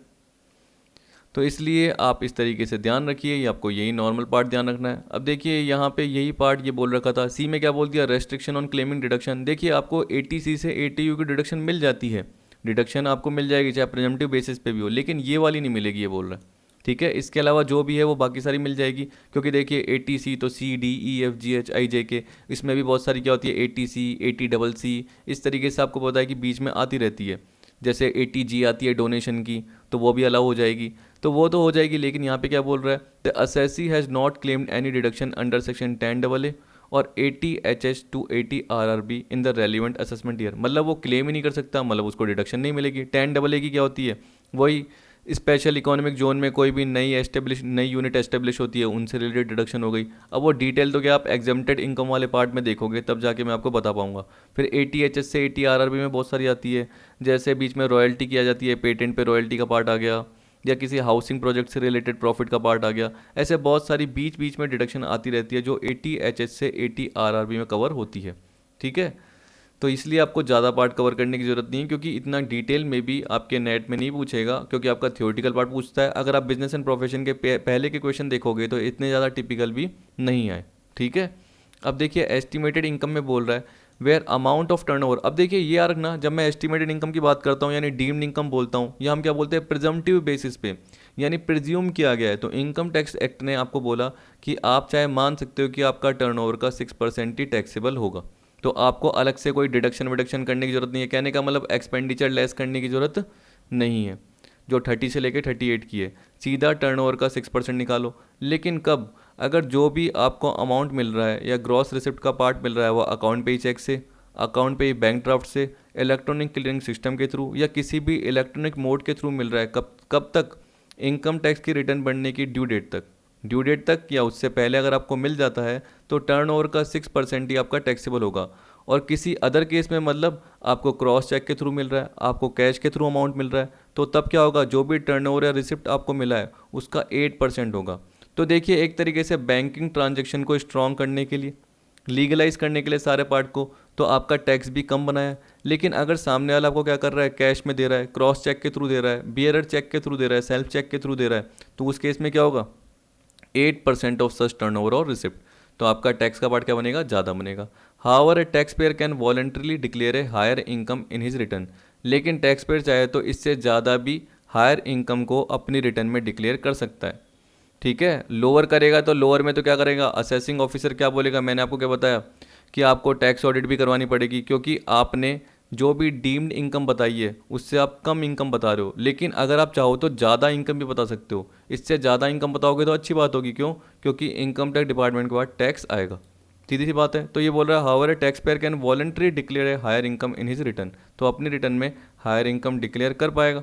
तो इसलिए आप इस तरीके से ध्यान रखिए, ये आपको यही नॉर्मल पार्ट ध्यान रखना है। अब देखिए यहाँ पे यही पार्ट ये बोल रखा था, सी में क्या बोल दिया, रेस्ट्रिक्शन ऑन क्लेमिंग डिडक्शन। देखिए आपको 80C से 80U की डिडक्शन मिल जाती है, डिडक्शन आपको मिल जाएगी चाहे प्रिजम्पटिव बेसिस पे भी हो, लेकिन ये वाली नहीं मिलेगी, ये बोल रहा है, ठीक है। इसके अलावा जो भी है वो बाकी सारी मिल जाएगी, क्योंकि देखिए 80C तो CDEFGHIJK, इसमें भी बहुत सारी क्या होती है 80C 80CC, इस तरीके से आपको पता है कि बीच में आती रहती है। जैसे 80G आती है डोनेशन की, तो वो भी अलाउ हो जाएगी, तो वो तो हो जाएगी। लेकिन यहाँ पे क्या बोल रहा है, the assessee has not claimed any deduction under section 10AA और 80HS to 80RRB in the relevant assessment year. मतलब वो क्लेम ही नहीं कर सकता, मतलब उसको डिडक्शन नहीं मिलेगी। 10AA की क्या होती है, वही स्पेशल इकोनॉमिक जोन में कोई भी नई यूनिट एस्टेब्लिश होती है, उनसे रिलेटेड डिडक्शन हो गई। अब वो डिटेल तो क्या आप एग्जेम्प्टेड इनकम वाले पार्ट में देखोगे तब जाके मैं आपको बता पाऊंगा। फिर 80HS से 80RRB में बहुत सारी आती है, जैसे बीच में रॉयल्टी की आ जाती है, पेटेंट पे रॉयल्टी का पार्ट आ गया, या किसी हाउसिंग प्रोजेक्ट से रिलेटेड प्रॉफिट का पार्ट आ गया। ऐसे बहुत सारी बीच बीच में डिडक्शन आती रहती है जो 80HS से 80RRB में कवर होती है, ठीक है। तो इसलिए आपको ज़्यादा पार्ट कवर करने की ज़रूरत नहीं है, क्योंकि इतना डिटेल में भी आपके नेट में नहीं पूछेगा, क्योंकि आपका थ्योरेटिकल पार्ट पूछता है। अगर आप बिजनेस एंड प्रोफेशन के पहले के क्वेश्चन देखोगे तो इतने ज़्यादा टिपिकल भी नहीं आए, ठीक है। अब देखिए एस्टिमेटेड इनकम में बोल रहा है वेयर अमाउंट ऑफ टर्नओवर। अब देखिए ये याद रखना, जब मैं एस्टिमेटेड इनकम की बात करता हूँ यानी डीम्ड इनकम बोलता हूँ, या हम क्या बोलते हैं प्रिजम्पटिव बेसिस पे, यानी प्रिज्यूम किया गया है। तो इनकम टैक्स एक्ट ने आपको बोला कि आप चाहे मान सकते हो कि आपका टर्नओवर का 6% ही टैक्सेबल होगा, तो आपको अलग से कोई डिडक्शन विडक्शन करने की जरूरत नहीं है। कहने का मतलब एक्सपेंडिचर लेस करने की ज़रूरत नहीं है। जो 30 से लेके 38 की है, सीधा टर्नओवर का 6% निकालो। लेकिन कब, अगर जो भी आपको अमाउंट मिल रहा है या ग्रॉस रिसिप्ट का पार्ट मिल रहा है वो अकाउंट पे ही चेक से, अकाउंट पे ही बैंक ड्राफ्ट से, इलेक्ट्रॉनिक क्लियरिंग सिस्टम के थ्रू या किसी भी इलेक्ट्रॉनिक मोड के थ्रू मिल रहा है, कब तक, इनकम टैक्स की रिटर्न बनने की ड्यू डेट तक या उससे पहले अगर आपको मिल जाता है तो टर्नओवर का 6% ही आपका टैक्सेबल होगा। और किसी अदर केस में मतलब आपको क्रॉस चेक के थ्रू मिल रहा है, आपको कैश के थ्रू अमाउंट मिल रहा है, तो तब क्या होगा, जो भी टर्नओवर या रिसिप्ट आपको मिला है उसका 8% होगा। तो देखिए एक तरीके से बैंकिंग ट्रांजेक्शन को स्ट्रॉन्ग करने के लिए, लीगलाइज करने के लिए सारे पार्ट को, तो आपका टैक्स भी कम बनाया है। लेकिन अगर सामने वाला आपको क्या कर रहा है, कैश में दे रहा है, क्रॉस चेक के थ्रू दे रहा है, बियरर चेक के थ्रू दे रहा है, सेल्फ चेक के थ्रू दे रहा है, तो उस केस में क्या होगा, 8% ऑफ सच टर्नओवर और रिसिप्ट, तो आपका टैक्स का पार्ट क्या बनेगा, ज़्यादा बनेगा। However a tax payer can voluntarily declare a higher income in his return. लेकिन टैक्स पेयर चाहे तो इससे ज़्यादा भी हायर इनकम को अपनी रिटर्न में डिक्लेयर कर सकता है, ठीक है। लोअर करेगा तो लोअर में तो क्या करेगा, असेसिंग ऑफिसर क्या बोलेगा, मैंने आपको क्या बताया कि आपको टैक्स ऑडिट भी करवानी पड़ेगी, क्योंकि आपने जो भी डीम्ड इनकम बताई है उससे आप कम इनकम बता रहे हो। लेकिन अगर आप चाहो तो ज़्यादा इनकम भी बता सकते हो, इससे ज़्यादा इनकम बताओगे तो अच्छी बात होगी। क्यों, क्योंकि इनकम टैक्स डिपार्टमेंट के बाद टैक्स आएगा, सीधी सी बात है। तो ये बोल रहा है however tax payer can voluntary declare a higher income in his return, तो अपनी रिटर्न में हायर इनकम डिक्लेयर कर पाएगा।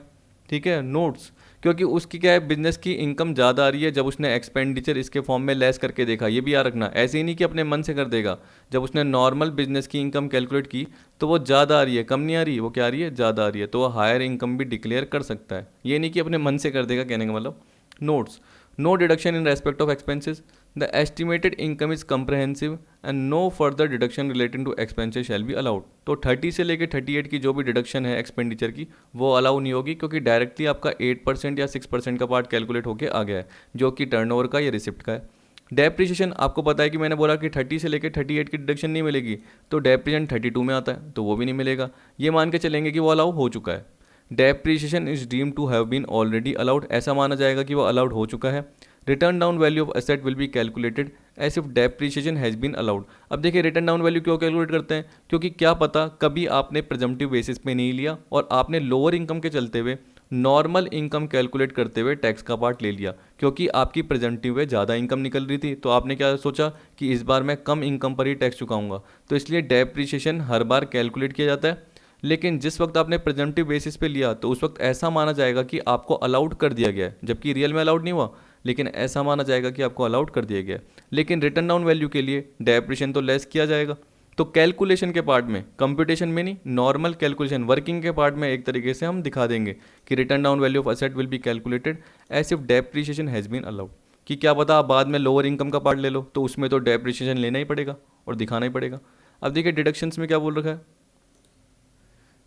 ठीक है, नोट्स, क्योंकि उसकी क्या है, बिजनेस की इनकम ज़्यादा आ रही है जब उसने एक्सपेंडिचर इसके फॉर्म में लेस करके देखा। ये भी याद रखना, ऐसे ही नहीं कि अपने मन से कर देगा। जब उसने नॉर्मल बिजनेस की इनकम कैलकुलेट की तो वो ज़्यादा आ रही है, कम नहीं आ रही, वो क्या आ रही है, ज़्यादा आ रही है, तो वो हायर इनकम भी डिक्लेयर कर सकता है। ये नहीं कि अपने मन से कर देगा, कहने का मतलब। Notes, no deduction in respect of expenses, the estimated income is comprehensive and no further deduction relating to expenses shall be allowed. तो 30 से लेकर 38 की जो भी डिडक्शन है एक्सपेंडिचर की, वो अलाउ नहीं होगी, क्योंकि डायरेक्टली आपका 8% या 6% का पार्ट कैलकुलेट होकर आ गया है, जो कि टर्नओवर का या रिसिप्ट का है। डेप्रिसिएशन, आपको पता है कि मैंने बोला कि 30 से लेकर 38 की डिडक्शन नहीं मिलेगी, तो डेप्रिसिएशन 32 में आता है, तो वो भी नहीं मिलेगा। ये मान के चलेंगे कि वो अलाउ हो चुका है। Depreciation is deem to have been already allowed, ऐसा माना जाएगा कि वो अलाउड हो चुका है। Return down value of asset will be calculated as if depreciation has been allowed. अब देखिए रिटर्न डाउन वैल्यू क्यों कैलकुलेट करते हैं, क्योंकि क्या पता कभी आपने प्रिजम्पटिव बेसिस पे नहीं लिया और आपने लोअर इनकम के चलते हुए नॉर्मल इनकम कैलकुलेट करते हुए टैक्स का पार्ट ले लिया, क्योंकि आपकी प्रेजेंटिव में ज़्यादा इनकम निकल रही थी, तो आपने क्या सोचा कि इस बार मैं कम इनकम पर ही टैक्स चुकाऊंगा, तो इसलिए डेप्रिसिएशन हर बार कैलकुलेट किया जाता है। लेकिन जिस वक्त आपने प्रेजेंटिव बेसिस पे लिया तो उस वक्त ऐसा माना जाएगा कि आपको अलाउड कर दिया गया है, जबकि रियल में अलाउड नहीं हुआ, लेकिन ऐसा माना जाएगा कि आपको अलाउड कर दिया गया है। लेकिन रिटर्न डाउन वैल्यू के लिए डेप्रिसिएशन तो लेस किया जाएगा। तो कैलकुलेशन के पार्ट में, कंप्यूटेशन में नहीं, नॉर्मल कैलकुलेशन वर्किंग के पार्ट में एक तरीके से हम दिखा देंगे कि return down value of asset will be calculated as if depreciation has been allowed. कि क्या पता आप बाद में लोअर इनकम का पार्ट ले लो, तो उसमें तो डेप्रिसिएशन लेना ही पड़ेगा और दिखाना ही पड़ेगा। अब देखिए डिडक्शंस में क्या बोल रखा है।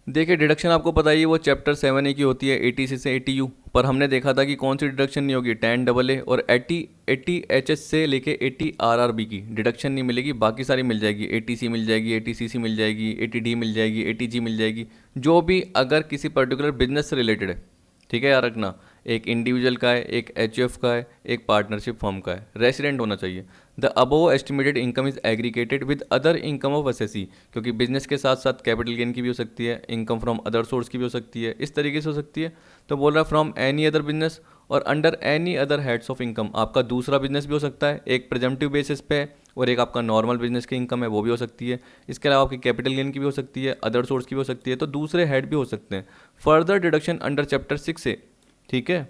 देखिए डिडक्शन आपको पता ही है, वो चैप्टर 7A की होती है, 80C से 80U, पर हमने देखा था कि कौन सी डिडक्शन नहीं होगी, 10AA और 80 HS से लेके 80 RRB की डिडक्शन नहीं मिलेगी, बाकी सारी मिल जाएगी। 80C मिल जाएगी, 80CC मिल जाएगी, 80D मिल जाएगी, 80G मिल जाएगी, जो भी अगर किसी पर्टिकुलर बिजनेस से रिलेटेड है। ठीक है, याद रखना, एक इंडिविजुअल का है, एक HUF का है, एक पार्टनरशिप फर्म का है, रेसिडेंट होना चाहिए। The above estimated income is aggregated with other income of SSC, क्योंकि बिजनेस के साथ साथ कैपिटल गेन की भी हो सकती है, इनकम फ्रॉम अदर सोर्स की भी हो सकती है, इस तरीके से हो सकती है। तो बोल रहा है फ्रॉम एनी अदर बिजनेस और under any other heads of income. आपका दूसरा बिजनेस भी हो सकता है, एक प्रेजम्पटिव बेसिस पे है, और एक आपका नॉर्मल बिजनेस की इनकम है, वो भी हो सकती है। इसके अलावा आपकी कैपिटल गेन की भी हो सकती है, अदर सोर्स की भी हो सकती है, तो दूसरे हेड भी हो सकते हैं। फर्दर डिडक्शन अंडर चैप्टर 6 से, ठीक है,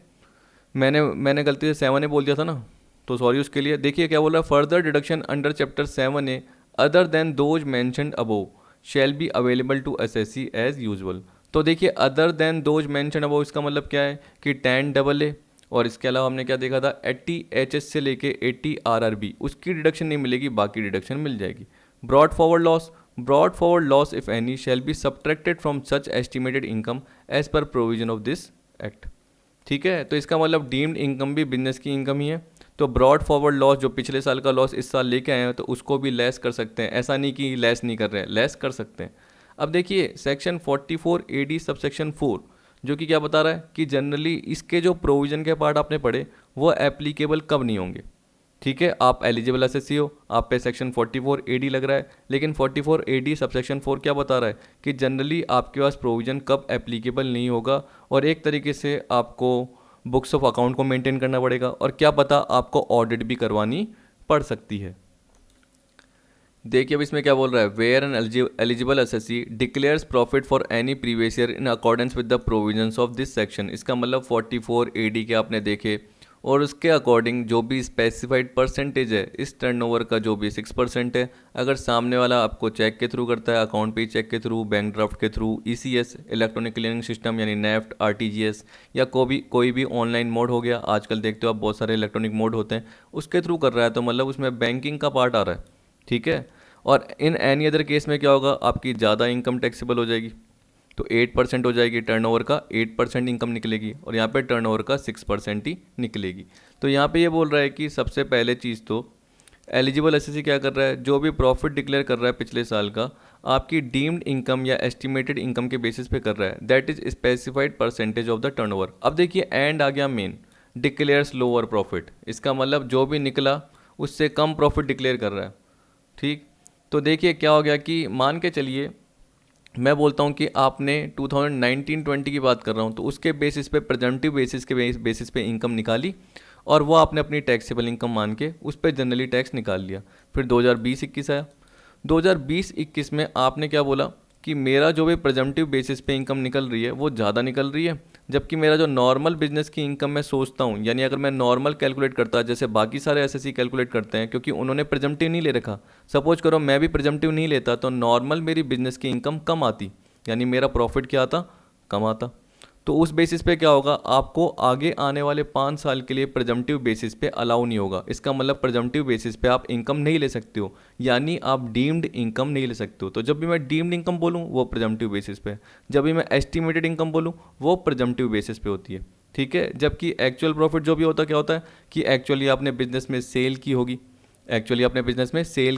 मैंने गलती से 7A बोल दिया था ना, तो सॉरी उसके लिए। देखिए क्या बोल रहा है, further deduction under chapter 7A other than those mentioned above shall be available to assessee as usual. तो देखिए other than those mentioned above, इसका मतलब क्या है कि 10AA और इसके अलावा हमने क्या देखा था, 80 HS से लेके 80 RRB, उसकी डिडक्शन नहीं मिलेगी, बाकी डिडक्शन मिल जाएगी। Brought forward loss if any shall be subtracted from such estimated income as per provision of this act. ठीक है, तो इसका मतलब डीम्ड इनकम भी बिजनेस की इनकम ही है, तो ब्रॉड फॉरवर्ड लॉस जो पिछले साल का लॉस इस साल लेके आए हैं, तो उसको भी लेस कर सकते हैं। ऐसा नहीं कि लेस नहीं कर रहे हैं, लेस कर सकते हैं। अब देखिए सेक्शन 44 AD सबसेक्शन 4 जो कि क्या बता रहा है कि जनरली इसके जो प्रोविजन के पार्ट आपने पढ़े वो एप्लीकेबल कब नहीं होंगे। ठीक है, आप एलिजिबल एसएससी हो, आप पे सेक्शन 44 AD लग रहा है, लेकिन 44 AD सबसेक्शन 4 क्या बता रहा है कि जनरली आपके पास प्रोविज़न कब एप्लीकेबल नहीं होगा, और एक तरीके से आपको बुक्स ऑफ अकाउंट को मेंटेन करना पड़ेगा, और क्या पता आपको ऑडिट भी करवानी पड़ सकती है। देखिए अब इसमें क्या बोल रहा है, where an eligible assessee declares profit for any previous year in accordance with the provisions of this section. इसका मतलब 44 AD के आपने देखे और उसके अकॉर्डिंग जो भी स्पेसिफाइड परसेंटेज है इस टर्नओवर का, जो भी 6% है, अगर सामने वाला आपको चेक के थ्रू करता है, अकाउंट पे चेक के थ्रू, बैंक ड्राफ्ट के through, ECS electronic clearing system यानी नेफ्ट, RTGS, या कोई भी ऑनलाइन मोड हो गया, आजकल देखते हो आप बहुत सारे इलेक्ट्रॉनिक मोड होते हैं, उसके थ्रू कर रहा है, तो मतलब उसमें बैंकिंग का पार्ट आ रहा है। ठीक है, और इन एनी अदर केस में क्या होगा, आपकी ज़्यादा इनकम टैक्सेबल हो जाएगी, तो 8% हो जाएगी, टर्नओवर का 8% इनकम निकलेगी, और यहाँ पे टर्नओवर का 6% ही निकलेगी। तो यहाँ पे ये बोल रहा है कि सबसे पहले चीज़ तो एलिजिबल एसएससी क्या कर रहा है, जो भी प्रॉफिट डिक्लेयर कर रहा है पिछले साल का, आपकी डीम्ड इनकम या एस्टिमेटेड इनकम के बेसिस पे कर रहा है, that is specified percentage of the turnover. अब देखिए एंड आ गया मेन, डिक्लेयर्स लोअर प्रॉफिट, इसका मतलब जो भी निकला उससे कम प्रॉफिट डिक्लेयर कर रहा है। ठीक, तो देखिए क्या हो गया कि मान के चलिए मैं बोलता हूँ कि आपने 2019-20 की बात कर रहा हूँ, तो उसके बेसिस पे प्रेजेंटिव बेसिस के बेसिस पे इनकम निकाली, और वो आपने अपनी टैक्सेबल इनकम मान के उस पर जनरली टैक्स निकाल लिया। फिर 2020-21 आया। 2020-21 में आपने क्या बोला कि मेरा जो भी प्रेजम्पटिव बेसिस पे इनकम निकल रही है वो ज़्यादा निकल रही है, जबकि मेरा जो नॉर्मल बिजनेस की इनकम मैं सोचता हूँ, यानी अगर मैं नॉर्मल कैलकुलेट करता जैसे बाकी सारे एसएससी कैलकुलेट करते हैं, क्योंकि उन्होंने प्रेजम्पटिव नहीं ले रखा। सपोज करो मैं भी प्रेजम्पटिव नहीं लेता तो नॉर्मल मेरी बिजनेस की इनकम कम आती, यानी मेरा प्रॉफिट क्या आता, कम आता। तो उस बेसिस पे क्या होगा, आपको आगे आने वाले 5 साल के लिए प्रेजम्पटिव बेसिस पे अलाउ नहीं होगा। इसका मतलब प्रेजम्पटिव बेसिस पे आप इनकम नहीं ले सकते हो, यानी आप डीम्ड इनकम नहीं ले सकते हो। तो जब भी मैं डीम्ड इनकम बोलूँ वो प्रेजम्पटिव बेसिस पे, जब भी मैं एस्टिमेटेड इनकम बोलूँ वो प्रेजम्पटिव बेसिस पे होती है। ठीक है, जबकि एक्चुअल प्रॉफिट जो भी होता है क्या होता है कि एक्चुअली आपने बिजनेस में सेल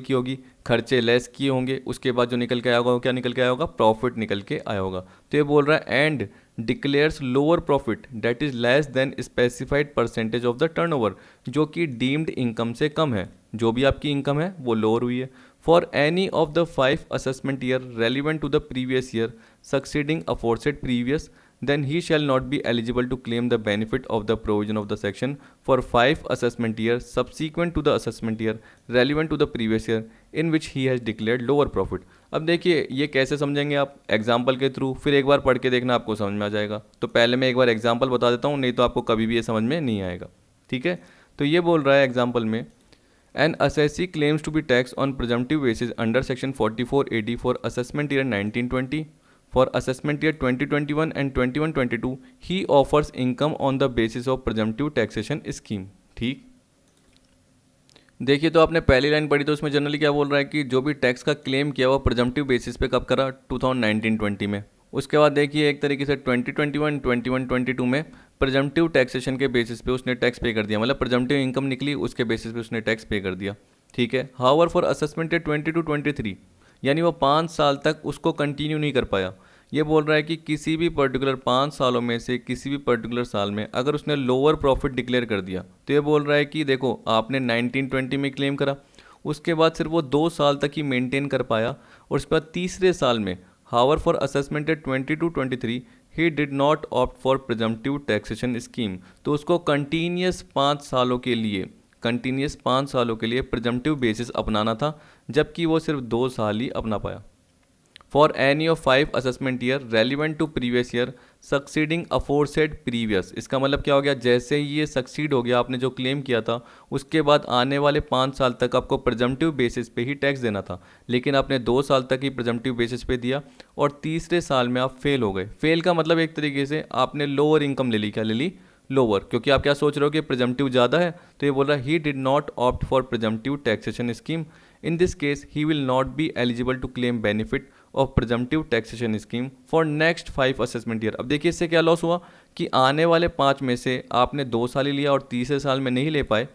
की होगी, खर्चे लेस किए होंगे, उसके बाद जो निकल के आया होगा वो क्या निकल के आया होगा, प्रॉफिट निकल के आया होगा। तो ये बोल रहा है and declares lower profit that is less then specified percentage of the turnover, जो कि डीम्ड इनकम से कम है। जो भी आपकी इनकम है वो लोअर हुई है। For any of the 5 assessment year relevant to the previous year succeeding aforesaid previous, then he shall not be eligible to claim the benefit of the provision of the section for 5 assessment years subsequent to the assessment year relevant to the previous year in which he has declared lower profit। अब देखिए ये कैसे समझेंगे आप, example के through. फिर एक बार पढ़ के देखना, आपको समझ में आ जाएगा। तो पहले मैं एक बार एग्जाम्पल बता देता हूँ, नहीं तो आपको कभी भी ये समझ में नहीं आएगा। ठीक है, तो ये बोल रहा है एग्जाम्पल में, N assessee claims to be taxed on presumptive basis under section 4480 for assessment year 1920, for assessment year 2021 and 21-22 he offers income on the basis of presumptive taxation scheme। ठीक, देखिए तो आपने पहली लाइन पढ़ी तो उसमें जनरली क्या बोल रहा है कि जो भी टैक्स का क्लेम किया वो प्रिजम्पटिव बेसिस पे कब करा, 2019-20 में। उसके बाद देखिए एक तरीके से 2021, 21-22 में प्रिजम्पटिव टैक्सेशन के बेसिस पे उसने टैक्स पे कर दिया, मतलब प्रिजम्पटिव इनकम निकली उसके बेसिस पे उसने टैक्स पे कर दिया। ठीक है, हाउएवर फॉर असेसमेंट ईयर 22-23 यानी वो 5 साल तक उसको कंटिन्यू नहीं कर पाया। ये बोल रहा है कि किसी भी पर्टिकुलर 5 सालों में से किसी भी पर्टिकुलर साल में अगर उसने लोअर प्रॉफिट डिक्लेयर कर दिया तो ये बोल रहा है कि देखो आपने 1920 में क्लेम करा, उसके बाद सिर्फ वो 2 साल तक ही मेंटेन कर पाया, और उसके बाद तीसरे साल में however for assessment at 22-23 he did not opt for presumptive taxation scheme. तो उसको कंटिन्यूस 5 सालों के लिए प्रिजम्पटिव बेसिस अपनाना था, जबकि वो सिर्फ 2 साल ही अपना पाया। For any of 5 assessment year relevant to previous year succeeding aforesaid previous, इसका मतलब क्या हो गया, जैसे ही ये सक्सीड हो गया आपने जो क्लेम किया था उसके बाद आने वाले 5 साल तक आपको प्रिजम्पटिव बेसिस पे ही टैक्स देना था, लेकिन आपने 2 साल तक ही प्रिजम्पटिव बेसिस पे दिया और तीसरे साल में आप फेल हो गए। फेल का मतलब एक तरीके से आपने लोअर इनकम ले ली, क्या ले ली, लोअर, क्योंकि आप क्या सोच रहे हो कि प्रिजम्पटिव ज़्यादा है। तो ये बोल रहा है he did not opt for presumptive taxation scheme, in this case he will not be eligible to claim benefit of presumptive taxation scheme for next 5 assessment year. अब देखिए इससे क्या लॉस हुआ कि आने वाले 5 में से आपने 2 साल ही लिया और तीसरे साल में नहीं ले पाए,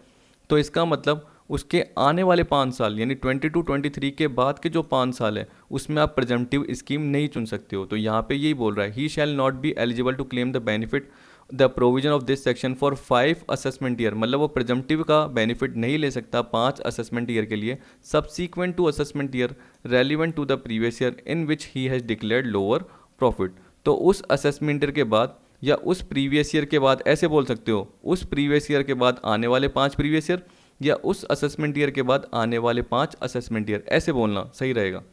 तो इसका मतलब उसके आने वाले 5 साल यानी 22-23 के बाद के जो 5 साल है उसमें आप प्रिजम्पटिव स्कीम नहीं चुन सकते हो। तो यहाँ पे यही बोल रहा है he shall not be eligible to claim the benefit the provision of this section for 5 assessment year, मतलब वो प्रिजम्पटिव का बेनिफिट नहीं ले सकता 5 असेसमेंट ईयर के लिए subsequent to assessment year relevant to the previous year in which he has declared lower profit. तो उस असेसमेंट ईयर के बाद या उस प्रीवियस ईयर के बाद, ऐसे बोल सकते हो, उस प्रीवियस ईयर के बाद आने वाले 5 प्रीवियस ईयर या उस असेसमेंट ईयर के बाद आने वाले 5 असेसमेंट ईयर, ऐसे बोलना सही रहेगा।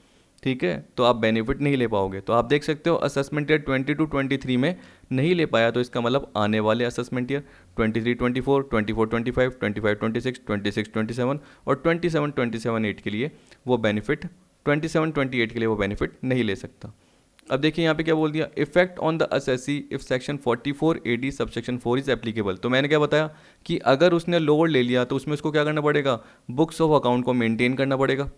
ठीक है, तो आप बेनिफिट नहीं ले पाओगे। तो आप देख सकते हो असेसमेंट ईयर 22-23 में नहीं ले पाया, तो इसका मतलब आने वाले असेसमेंट ईयर 23-24, 24-25, 25-26, 26-27 और 27-28 के लिए वो बेनिफिट 27-28 के लिए वो बेनिफिट नहीं ले सकता। अब देखिए यहाँ पे क्या बोल दिया, effect on the assessee if section 44AD subsection 4 is applicable. तो मैंने क्या बताया कि अगर उसने लोअर ले लिया तो उसमें उसको क्या करना पड़ेगा, बुक्स ऑफ अकाउंट को मेंटेन करना पड़ेगा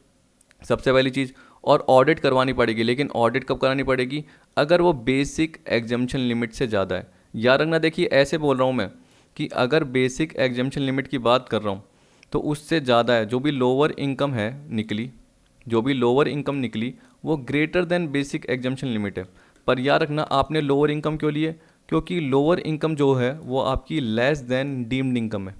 सबसे पहली चीज़, और ऑडिट करवानी पड़ेगी। लेकिन ऑडिट कब करानी पड़ेगी, अगर वो बेसिक एग्जम्पशन लिमिट से ज़्यादा है। याद रखना, देखिए ऐसे बोल रहा हूँ मैं कि अगर बेसिक एग्जम्पशन लिमिट की बात कर रहा हूँ तो उससे ज़्यादा है, जो भी लोअर इनकम निकली वो greater than basic exemption limit है। पर याद रखना आपने लोअर इनकम क्यों लिए, क्योंकि लोअर इनकम जो है वो आपकी लेस देन डीम्ड इनकम है।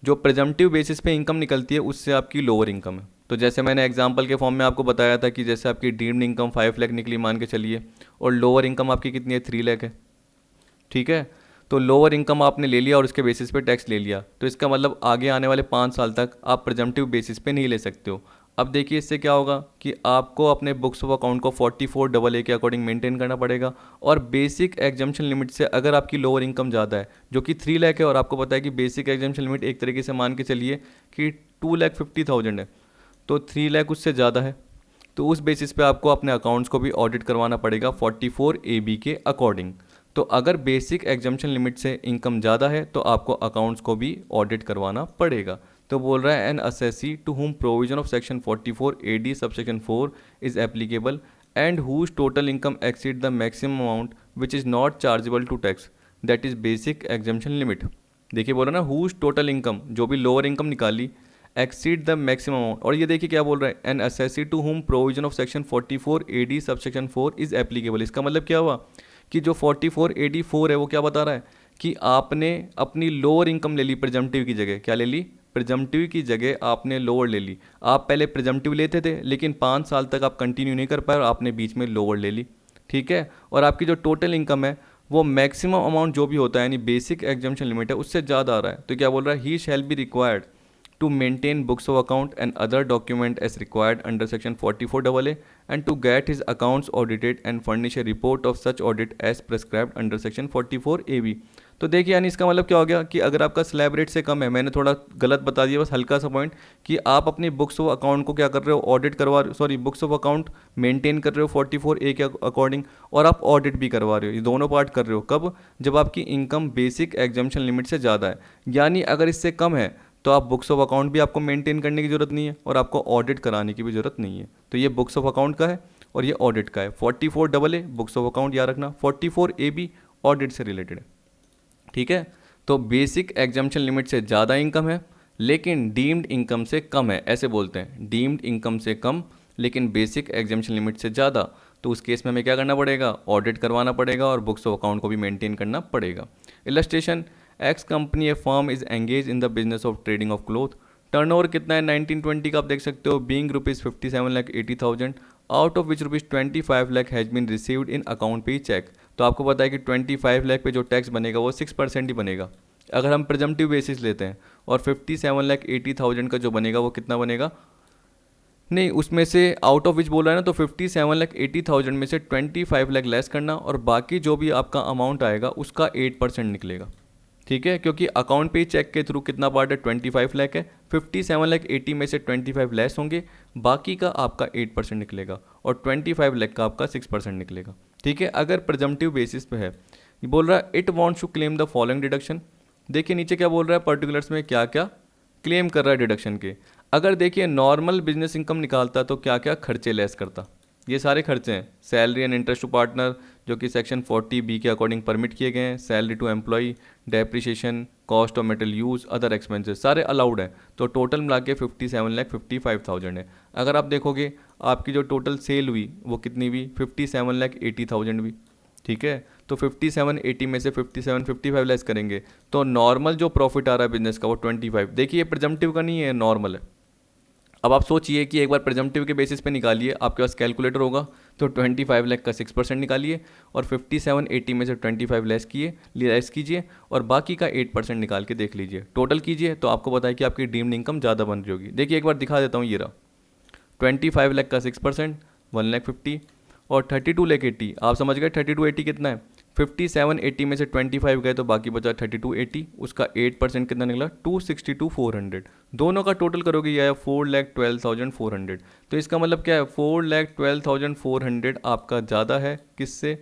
जो प्रिजम्पटिव बेसिस पे इनकम निकलती है उससे आपकी लोअर इनकम है। तो जैसे मैंने एग्जांपल के फॉर्म में आपको बताया था कि जैसे आपकी डीम्ड इनकम 5 लाख निकली मान के चलिए, और लोअर इनकम आपकी कितनी है, 3 लाख है। ठीक है, तो लोअर इनकम आपने ले लिया और उसके बेसिस पे टैक्स ले लिया, तो इसका मतलब आगे आने वाले 5 साल तक आप प्रिजम्पटिव बेसिस पे नहीं ले सकते हो। अब देखिए इससे क्या होगा कि आपको अपने बुक्स ऑफ अकाउंट को 44AA के अकॉर्डिंग मेंटेन करना पड़ेगा, और बेसिक एग्जम्पशन लिमिट से अगर आपकी लोअर इनकम ज़्यादा है जो कि 3 लाख है, और आपको पता है कि बेसिक एग्जम्पशन लिमिट एक तरीके से मान के चलिए कि 2,50,000 है, तो 3 लाख उससे ज़्यादा है, तो उस बेसिस पे आपको अपने अकाउंट्स को भी ऑडिट करवाना पड़ेगा 44AB के अकॉर्डिंग। तो अगर बेसिक एग्जम्पशन लिमिट से इनकम ज़्यादा है तो आपको अकाउंट्स को भी ऑडिट करवाना पड़ेगा। तो बोल रहा है an assessee to whom provision of section 44AD subsection 4 is applicable and whose total income exceed the maximum amount which is not chargeable to tax that is basic exemption limit. देखिए बोल रहा है ना हुज टोटल इनकम, जो भी lower income निकाली exceed the maximum amount, और ये देखिए क्या बोल रहा है an assessee to whom provision of section 44AD subsection 4 is applicable. इसका मतलब क्या हुआ कि जो 44AD4 है वो क्या बता रहा है कि आपने अपनी लोअर इनकम ले ली प्रिजम्पटिव की जगह, क्या ले ली, प्रिजम्पटिव की जगह आपने लोअर ले ली। आप पहले प्रिजम्पटिव लेते थे लेकिन 5 साल तक आप कंटिन्यू नहीं कर पाए और आपने बीच में लोअर ले ली, ठीक है, और आपकी जो टोटल इनकम है वो मैक्सिमम अमाउंट जो भी होता है यानी बेसिक एग्जम्पशन लिमिट है उससे ज़्यादा आ रहा है, तो क्या बोल रहा है he shall be required to maintain books of account and other document as required under section 44AA and to get his accounts audited and furnish a report of such audit as prescribed under section 44AB। तो देखिए यानी इसका मतलब क्या हो गया कि अगर आपका स्लैब रेट से कम है, मैंने थोड़ा गलत बता दिया बस हल्का सा पॉइंट, कि आप अपनी बुक्स ऑफ अकाउंट को क्या कर रहे हो, ऑडिट करवा, sorry books of account maintain कर रहे हो 44A के अकॉर्डिंग, और आप ऑडिट भी करवा रहे हो, ये दोनों पार्ट कर रहे हो। कब, जब आपकी इनकम बेसिक एग्जम्पशन लिमिट से ज़्यादा है, यानी अगर इससे कम है तो आप बुक्स ऑफ अकाउंट भी आपको मेंटेन करने की ज़रूरत नहीं है और आपको ऑडिट कराने की भी ज़रूरत नहीं है। तो ये बुक्स ऑफ अकाउंट का है और ये ऑडिट का है। 44AA बुक्स ऑफ अकाउंट याद रखना, 44AB ऑडिट से रिलेटेड है, ठीक है। तो बेसिक एग्जम्पशन लिमिट से ज़्यादा इनकम है लेकिन डीम्ड इनकम से कम है, ऐसे बोलते हैं, डीम्ड इनकम से कम लेकिन बेसिक एग्जम्पशन लिमिट से ज़्यादा, तो उस केस में हमें क्या करना पड़ेगा, ऑडिट करवाना पड़ेगा और बुक्स ऑफ अकाउंट को भी मेंटेन करना पड़ेगा। Illustration, X company a firm is engage in the business of trading of cloth, turnover कितना है 1920 का आप देख सकते हो, being ₹57,80,000 out of which ₹25 lakh has been received in account payee cheque. तो आपको पता है कि 25 लाख पे जो टैक्स बनेगा वो 6% ही बनेगा अगर हम प्रिजम्पटिव बेसिस लेते हैं, और 57,80,000 का जो बनेगा वो कितना बनेगा, नहीं उसमें से आउट ऑफ विच बोल रहा है ना, तो 57,80,000 में से 25 लाख लेस करना और बाकी जो भी आपका अमाउंट आएगा उसका 8% निकलेगा, ठीक है, क्योंकि अकाउंट पे चेक के थ्रू कितना पार्ट है 25 लाख है, 57,80,000 में से 25 लेस होंगे, बाकी का आपका 8% निकलेगा और 25 लाख का आपका 6% निकलेगा, ठीक है। अगर प्रिजम्पटिव बेसिस पे है, ये बोल रहा है it wants to claim the following deduction. देखिए नीचे क्या बोल रहा है, पर्टिकुलर्स में क्या क्या क्लेम कर रहा है डिडक्शन के। अगर देखिए नॉर्मल बिजनेस इनकम निकालता तो क्या क्या खर्चे लेस करता, ये सारे खर्चे हैं, salary and interest to partner जो कि सेक्शन 40B के अकॉर्डिंग परमिट किए गए हैं, salary to employee, depreciation, cost of metal use, other expenses सारे अलाउड हैं। तो टोटल मिला के 57,55,000 है। अगर आप देखोगे आपकी जो टोटल सेल हुई वो कितनी हुई, 57,80,000 हुई, ठीक है। तो 57,80 में से 57,55 लेस करेंगे तो नॉर्मल जो प्रॉफिट आ रहा है बिजनेस का वो 25। देखिए ये प्रिजम्पटिव का नहीं है, नॉर्मल है। अब आप सोचिए कि एक बार प्रिजम्पटिव के बेसिस पे निकालिए, आपके पास कैलकुलेटर होगा, तो 25 लाख का 6% निकालिए और 57,80 में से 25 लेस कीजिए और बाकी का 8% निकाल के देख लीजिए, टोटल कीजिए, तो आपको पता है कि आपकी ड्रीम्ड इनकम ज़्यादा बन रही होगी। देखिए एक बार दिखा देता हूँ, ये रहा 25 लाख का 6% 1,50,000 और 32,80,000, आप समझ गए 32,80 कितना है, 57,80 में से 25 गए तो बाकी बचा 32,80, उसका 8% कितना निकला 262,400, दोनों का टोटल करोगे यह है 4,12,400। तो इसका मतलब क्या है, 4,12,400 आपका ज़्यादा है किससे,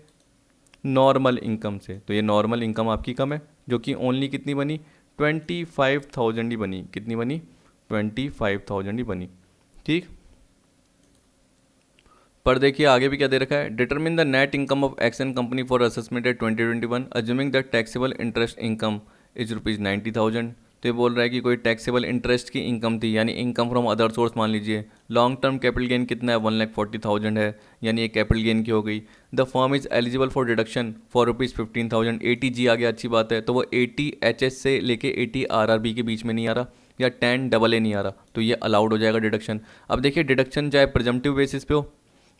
नॉर्मल इनकम से। तो ये नॉर्मल इनकम आपकी कम है जो कि ओनली कितनी बनी 25,000 ही बनी, कितनी बनी 25,000 ही बनी, ठीक। पर देखिए आगे भी क्या दे रखा है, determine the net income of X and company for assessment at 2021 assuming the taxable interest income is ₹90,000। तो ये बोल रहा है कि कोई टैक्सेबल इंटरेस्ट की इनकम थी यानी इनकम फ्रॉम अदर सोर्स मान लीजिए, लॉन्ग टर्म कैपिटल गेन कितना है 1,40,000 है यानी ये कैपिटल गेन की हो गई। The firm is eligible for deduction for ₹15,000, 80G आ गया, अच्छी बात है, तो वो 80HS से लेके 80RRB के बीच में नहीं आ रहा या 10AA नहीं आ रहा, तो ये अलाउड हो जाएगा डिडक्शन। अब देखिए डिडक्शन चाहे प्रिजम्पटिव बेसिस पे हो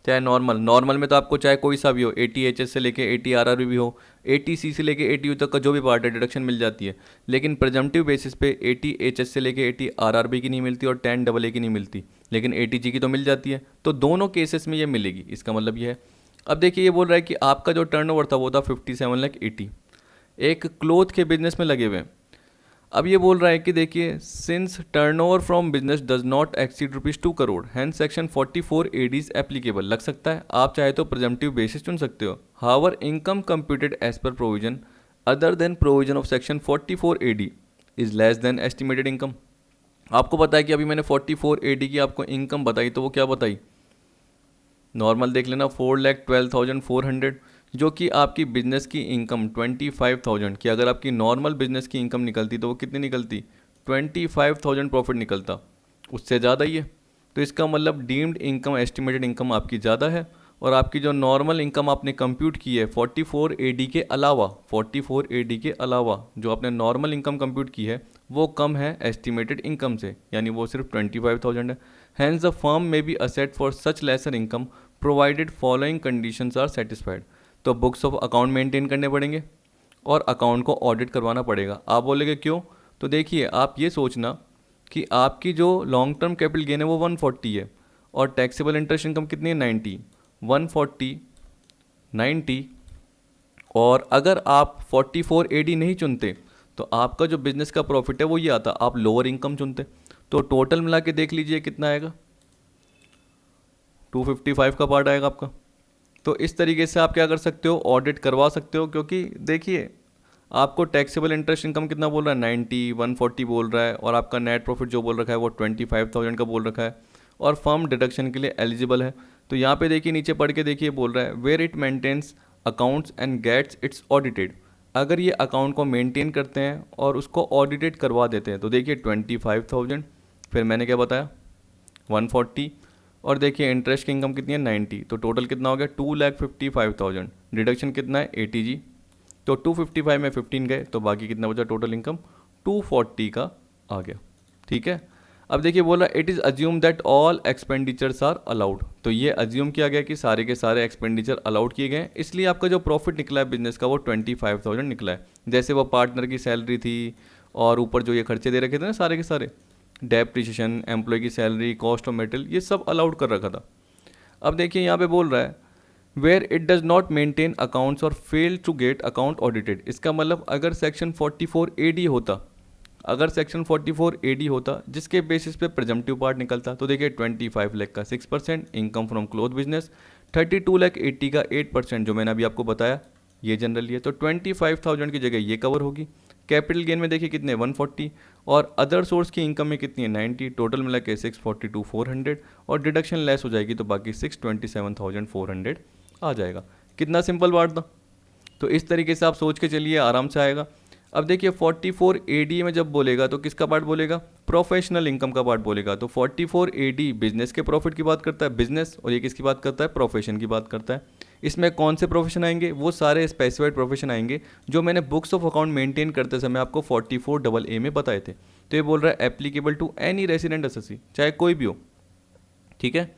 चाहे नॉर्मल में तो आपको चाहे कोई सा भी हो, 80 HS से लेके 80 RRB भी हो, 80C से लेके 80U तक का जो भी पार्ट है डिडक्शन मिल जाती है। लेकिन प्रेजम्पटिव बेसिस पे 80 HS से लेके 80 RRB की नहीं मिलती और 10 AA की नहीं मिलती, लेकिन 80G की तो मिल जाती है। तो दोनों केसेस में ये मिलेगी, इसका मतलब ये है। अब देखिए, ये बोल रहा है कि आपका जो टर्नओवर था वो था 57,80,000, एक क्लोथ के बिजनेस में लगे हुए हैं। अब ये बोल रहा है कि देखिए, since turnover from business does not exceed ₹2 crore, hence section 44AD is applicable. लग सकता है, आप चाहे तो प्रेजम्पटिव बेसिस चुन सकते हो। However income computed as per provision other than provision of section 44AD is less than estimated income. आपको पता है कि अभी मैंने 44AD की आपको इनकम बताई, तो वो क्या बताई, नॉर्मल देख लेना, 4,12,400, जो कि आपकी बिजनेस की इनकम 25,000 की, अगर आपकी नॉर्मल बिजनेस की इनकम निकलती तो वो कितनी निकलती, 25,000 प्रॉफिट निकलता, उससे ज़्यादा ही है। तो इसका मतलब डीम्ड इनकम, एस्टिमेटेड इनकम आपकी ज़्यादा है, और आपकी जो नॉर्मल इनकम आपने कंप्यूट की है 44AD के अलावा, 44AD के अलावा जो आपने नॉर्मल इनकम कंप्यूट की है वो कम है एस्टिमेटेड इनकम से, यानी वो सिर्फ 25,000 है। Hence the firm may be assessed for such lesser income provided following conditions are satisfied. तो बुक्स ऑफ अकाउंट मेंटेन करने पड़ेंगे और अकाउंट को ऑडिट करवाना पड़ेगा। आप बोलेंगे क्यों, तो देखिए, आप ये सोचना कि आपकी जो लॉन्ग टर्म कैपिटल गेन है वो 140 है, और टैक्सेबल इंटरेस्ट इनकम कितनी है, 90, 140, 90, और अगर आप 44AD नहीं चुनते तो आपका जो बिजनेस का प्रॉफिट है वो ये आता, आप लोअर इनकम चुनते, तो टोटल मिला के देख लीजिए कितना आएगा, 255 का पार्ट आएगा आपका। तो इस तरीके से आप क्या कर सकते हो, ऑडिट करवा सकते हो, क्योंकि देखिए, आपको टैक्सेबल इंटरेस्ट इनकम कितना बोल रहा है, 90, 140 बोल रहा है, और आपका नेट प्रॉफिट जो बोल रखा है वो 25,000 का बोल रखा है, और फर्म डिडक्शन के लिए एलिजिबल है। तो यहाँ पे देखिए, नीचे पढ़ के देखिए, बोल रहा है where it maintains accounts and gets its audited. अगर ये अकाउंट को मेंटेन करते हैं और उसको ऑडिटेड करवा देते हैं, तो देखिए 25,000, फिर मैंने क्या बताया 140, और देखिए इंटरेस्ट की इनकम कितनी है 90, तो टोटल कितना हो गया 2,55,000, डिडक्शन कितना है 80G, तो 255 में 15 गए, तो बाकी कितना बचा, टोटल इनकम 240 का आ गया। ठीक है। अब देखिए, बोला it is assume that all expenditures are allowed. तो ये अज्यूम किया गया कि सारे के सारे एक्सपेंडिचर अलाउड किए गए, इसलिए आपका जो प्रॉफिट निकला है बिजनेस का वो 25,000 निकला है। जैसे वो पार्टनर की सैलरी थी, और ऊपर जो ये खर्चे दे रखे थे ना सारे के सारे, डेप्रिसिएशन, एम्प्लॉय की सैलरी, कॉस्ट ऑफ मेटेरियल, ये सब अलाउड कर रखा था। अब देखिए, यहाँ पे बोल रहा है where it does not maintain accounts और fail to get account audited. इसका मतलब अगर सेक्शन 44AD होता, अगर सेक्शन 44AD होता जिसके बेसिस पे प्रेजम्पटिव पार्ट निकलता, तो देखिए 25 लाख का 6%, इनकम फ्रॉम क्लोथ बिजनेस 32,80,000 का 8%, जो मैंने अभी आपको बताया ये जनरली है, तो 25,000 की जगह ये कवर होगी। कैपिटल गेन में देखिए कितने 140, और अदर सोर्स की इनकम में कितनी है 90, टोटल मिला के 642,400, और डिडक्शन लेस हो जाएगी तो बाकी 627,400 आ जाएगा। कितना सिंपल बात था। तो इस तरीके से आप सोच के चलिए, आराम से आएगा। अब देखिए 44AD में जब बोलेगा तो किसका पार्ट बोलेगा, प्रोफेशनल इनकम का पार्ट बोलेगा। तो 44AD बिजनेस के प्रॉफिट की बात करता है, बिजनेस, और ये किसकी बात करता है, प्रोफेशन की बात करता है। इसमें कौन से प्रोफेशन आएंगे, वो सारे स्पेसिफाइड प्रोफेशन आएंगे जो मैंने बुक्स ऑफ अकाउंट मेंटेन करते समय आपको 44AA में बताए थे। तो ये बोल रहा है applicable to any resident assessee, चाहे कोई भी हो। ठीक है।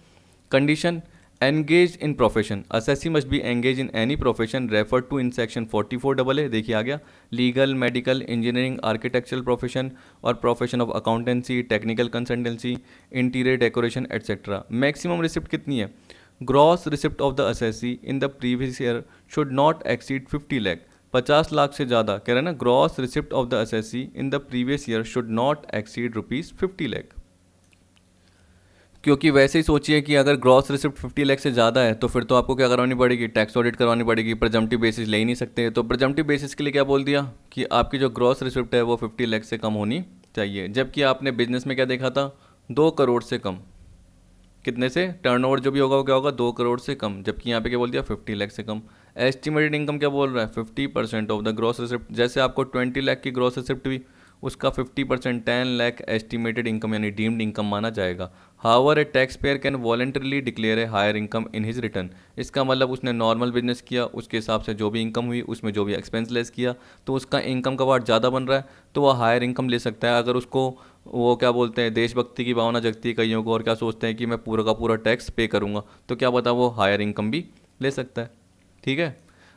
Condition, engage in profession, assessee must be engage in any profession refer to in section 44AA। देखिए आ गया, legal, medical, engineering, architectural profession, और profession of accountancy, technical consultancy, interior decoration etcetera. Maximum receipt कितनी है, gross receipt of the assessee in the previous year should not exceed 50 lakh. 50 lakh से ज़्यादा कह रहे हैं ना, gross receipt of the assessee in the previous year should not exceed ₹50 lakh. क्योंकि वैसे ही सोचिए कि अगर ग्रॉस रिसिप्ट 50 लाख से ज़्यादा है तो फिर तो आपको क्या करवानी पड़ेगी, टैक्स ऑडिट करवानी पड़ेगी, प्रेजम्पटिव बेसिस ले ही नहीं सकते। तो प्रेजम्पटिव बेसिस के लिए क्या बोल दिया कि आपकी जो ग्रॉस रिसिप्ट है वो 50 लाख से कम होनी चाहिए। जबकि आपने बिजनेस में क्या देखा था, 2 करोड़ से कम। कितने से, टर्नओवर जो भी होगा वो क्या होगा, 2 करोड़ से कम। जबकि यहाँ पे क्या बोल दिया, 50 लाख से कम। एस्टिमेटेड इनकम क्या बोल रहा है, 50% ऑफ द ग्रॉस रिसिप्ट। जैसे आपको 20 लाख की ग्रॉस रिसिप्ट हुई, उसका 50% 10 लाख एस्टिमेटेड इनकम यानी डीम्ड इनकम माना जाएगा। However a tax payer can voluntarily declare a higher income in his return. इसका मतलब उसने नॉर्मल बिजनेस किया, उसके हिसाब से जो भी इनकम हुई उसमें जो भी एक्सपेंस लेस किया तो उसका इनकम का पार्ट ज़्यादा बन रहा है तो वह हायर इनकम ले सकता है। अगर उसको वो क्या बोलते हैं देशभक्ति की भावना जगती है कईयों को और क्या सोचते हैं कि मैं पूरा का पूरा टैक्स पे करूँगा तो क्या पता वो हायर इनकम भी ले सकता है। ठीक है।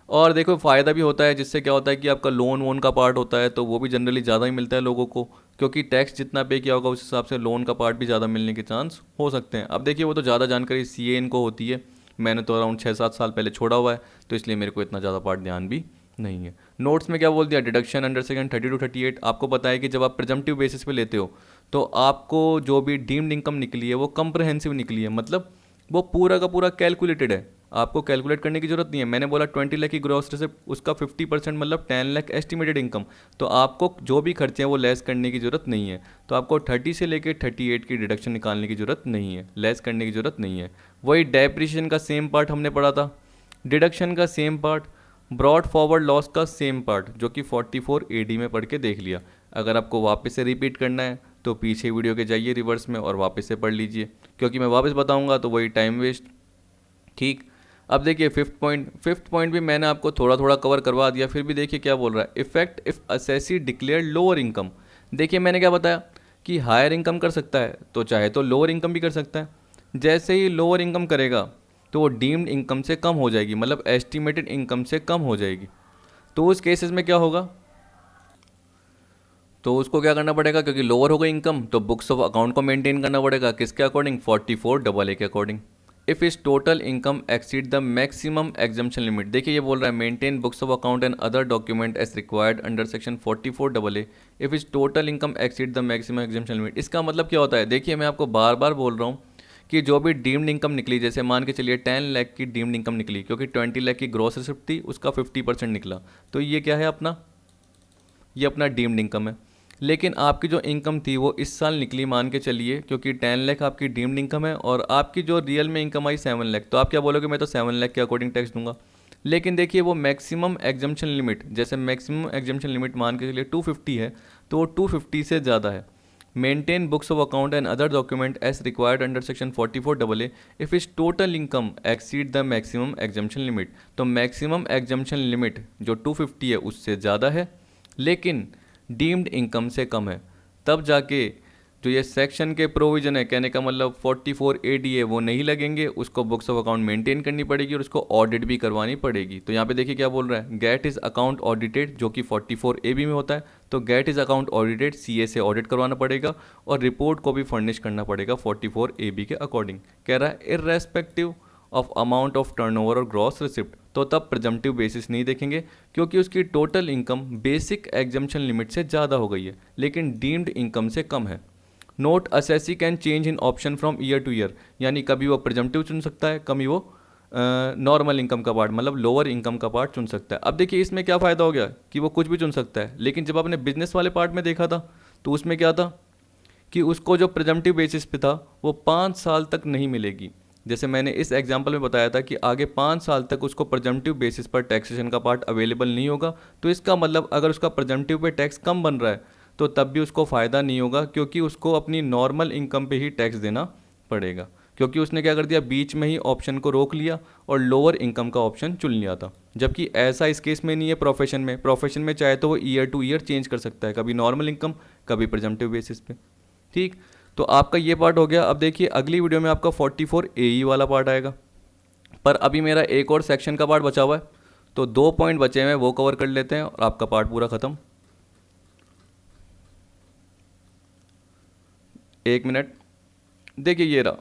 और देखो फ़ायदा भी होता है जिससे क्या होता है कि आपका लोन वोन का पार्ट होता है तो वो भी जनरली ज़्यादा ही मिलता है लोगों को, क्योंकि टैक्स जितना पे किया होगा उस हिसाब से लोन का पार्ट भी ज़्यादा मिलने के चांस हो सकते हैं। अब देखिए वो तो ज़्यादा जानकारी सीए इनको होती है, मैंने तो अराउंड 6-7 साल पहले छोड़ा हुआ है तो इसलिए मेरे को इतना ज़्यादा पार्ट ध्यान भी नहीं है। नोट्स में क्या बोल दिया, डिडक्शन अंडर सेक्शन 32-38 आपको पता है कि जब आप प्रिजम्पटिव बेसिस पे लेते हो तो आपको जो भी डीम्ड इनकम निकली है वो कंप्रहेंसिव निकली है, मतलब वो पूरा का पूरा कैलकुलेटेड है, आपको कैलकुलेट करने की जरूरत नहीं है। मैंने बोला 20 लाख की ग्रॉस रिसिप्ट, उसका 50% मतलब 10 लाख एस्टिमेटेड इनकम, तो आपको जो भी खर्चे हैं वो लेस करने की जरूरत नहीं है। तो आपको 30 से लेकर 38 की डिडक्शन निकालने की जरूरत नहीं है, लेस करने की जरूरत नहीं है। वही डेप्रिसिएशन का सेम पार्ट हमने पढ़ा था, डिडक्शन का same part, broad forward loss का सेम पार्ट जो कि 44 AD में पढ़ के देख लिया। अगर आपको वापस से रिपीट करना है तो पीछे वीडियो के जाइए रिवर्स में और वापस से पढ़ लीजिए, क्योंकि मैं वापस बताऊंगा तो वही टाइम वेस्ट। ठीक। अब देखिए फिफ्थ पॉइंट भी मैंने आपको थोड़ा थोड़ा कवर करवा दिया, फिर भी देखिए क्या बोल रहा है, effect if assessee declare lower income. देखिए मैंने क्या बताया कि हायर इनकम कर सकता है तो चाहे तो लोअर इनकम भी कर सकता है। जैसे ही लोअर इनकम करेगा तो वो डीम्ड इनकम से कम हो जाएगी, मतलब एस्टिमेटेड इनकम से कम हो जाएगी। तो उस केसेस में क्या होगा, तो उसको क्या करना पड़ेगा, क्योंकि लोअर हो गई इनकम तो बुक्स ऑफ अकाउंट को मेंटेन करना पड़ेगा, किसके अकॉर्डिंग, 44AA के according. If his total income exceed the maximum exemption limit. देखिए ये बोल रहा है maintain books of account and other document as required under section 44AA if his total income exceed the maximum exemption limit. इसका मतलब क्या होता है, देखिए मैं आपको बार बार बोल रहा हूँ कि जो भी डीम्ड इनकम निकली, जैसे मान के चलिए 10 लाख की डीम्ड इनकम निकली, क्योंकि 20 लाख की ग्रॉस रिसिप्ट थी उसका 50% निकला, तो ये क्या है अपना, ये अपना डीम्ड इनकम है। लेकिन आपकी जो इनकम थी वो इस साल निकली मान के चलिए, क्योंकि 10 लाख आपकी डीम्ड इनकम है और आपकी जो रियल में इनकम आई 7 लाख, तो आप क्या बोलोगे मैं तो 7 लाख के अकॉर्डिंग टैक्स दूंगा। लेकिन देखिए वो मैक्सिमम एग्जम्पशन लिमिट, जैसे मैक्सिमम एग्जम्पशन लिमिट मान के चलिए 250 है तो वो 250 से ज़्यादा है। Maintain books of account and other document as required under section 44AA if his total income exceed the maximum exemption limit. तो मैक्सिमम एग्जम्पशन लिमिट जो 250 है उससे ज़्यादा है लेकिन डीम्ड इनकम से कम है, तब जाके जो ये सेक्शन के प्रोविजन है, कहने का मतलब 44AD है वो नहीं लगेंगे, उसको बुक्स ऑफ अकाउंट मेंटेन करनी पड़ेगी और उसको ऑडिट भी करवानी पड़ेगी। तो यहाँ पे देखिए क्या बोल रहा है, गेट इज अकाउंट ऑडिटेड, जो कि 44AB में होता है, तो get his account audited CA से ऑडिट करवाना पड़ेगा और रिपोर्ट को भी फर्निश करना पड़ेगा 44AB के अकॉर्डिंग। कह रहा है irrespective of amount of turnover और ग्रॉस रिसिप्ट, तो तब प्रिजम्पटिव बेसिस नहीं देखेंगे क्योंकि उसकी total income basic exemption limit से ज़्यादा हो गई है लेकिन डीम्ड इनकम से कम है। Note assessee can change in option from year two year, यानी कभी वो प्रिजम्पटिव चुन सकता है, कभी वो नॉर्मल इनकम का पार्ट मतलब लोअर इनकम का पार्ट चुन सकता है। अब देखिए इसमें क्या फ़ायदा हो गया कि वो कुछ भी चुन सकता है, लेकिन जब आपने बिजनेस वाले पार्ट में देखा था तो उसमें क्या था कि उसको जो प्रिजम्पटिव बेसिस पे था वो 5 साल तक नहीं मिलेगी। जैसे मैंने इस एग्जाम्पल में बताया था कि आगे 5 साल तक उसको प्रिजम्पटिव बेसिस पर टैक्सेशन का पार्ट अवेलेबल नहीं होगा, तो इसका मतलब अगर उसका प्रिजम्पटिव पे टैक्स कम बन रहा है तो तब भी उसको फ़ायदा नहीं होगा क्योंकि उसको अपनी नॉर्मल इनकम पे ही टैक्स देना पड़ेगा, क्योंकि उसने क्या कर दिया बीच में ही ऑप्शन को रोक लिया और लोअर इनकम का ऑप्शन चुन लिया था। जबकि ऐसा इस केस में नहीं है प्रोफेशन में चाहे तो वो ईयर टू ईयर चेंज कर सकता है, कभी नॉर्मल इनकम कभी प्रिजम्पटिव बेसिस पे। ठीक, तो आपका ये पार्ट हो गया। अब देखिए अगली वीडियो में आपका 44AE वाला पार्ट आएगा, पर अभी मेरा एक और सेक्शन का पार्ट बचा हुआ है, तो 2 पॉइंट बचे हुए हैं वो कवर कर लेते हैं और आपका पार्ट पूरा खत्म। 1 मिनट, देखिए ये रहा,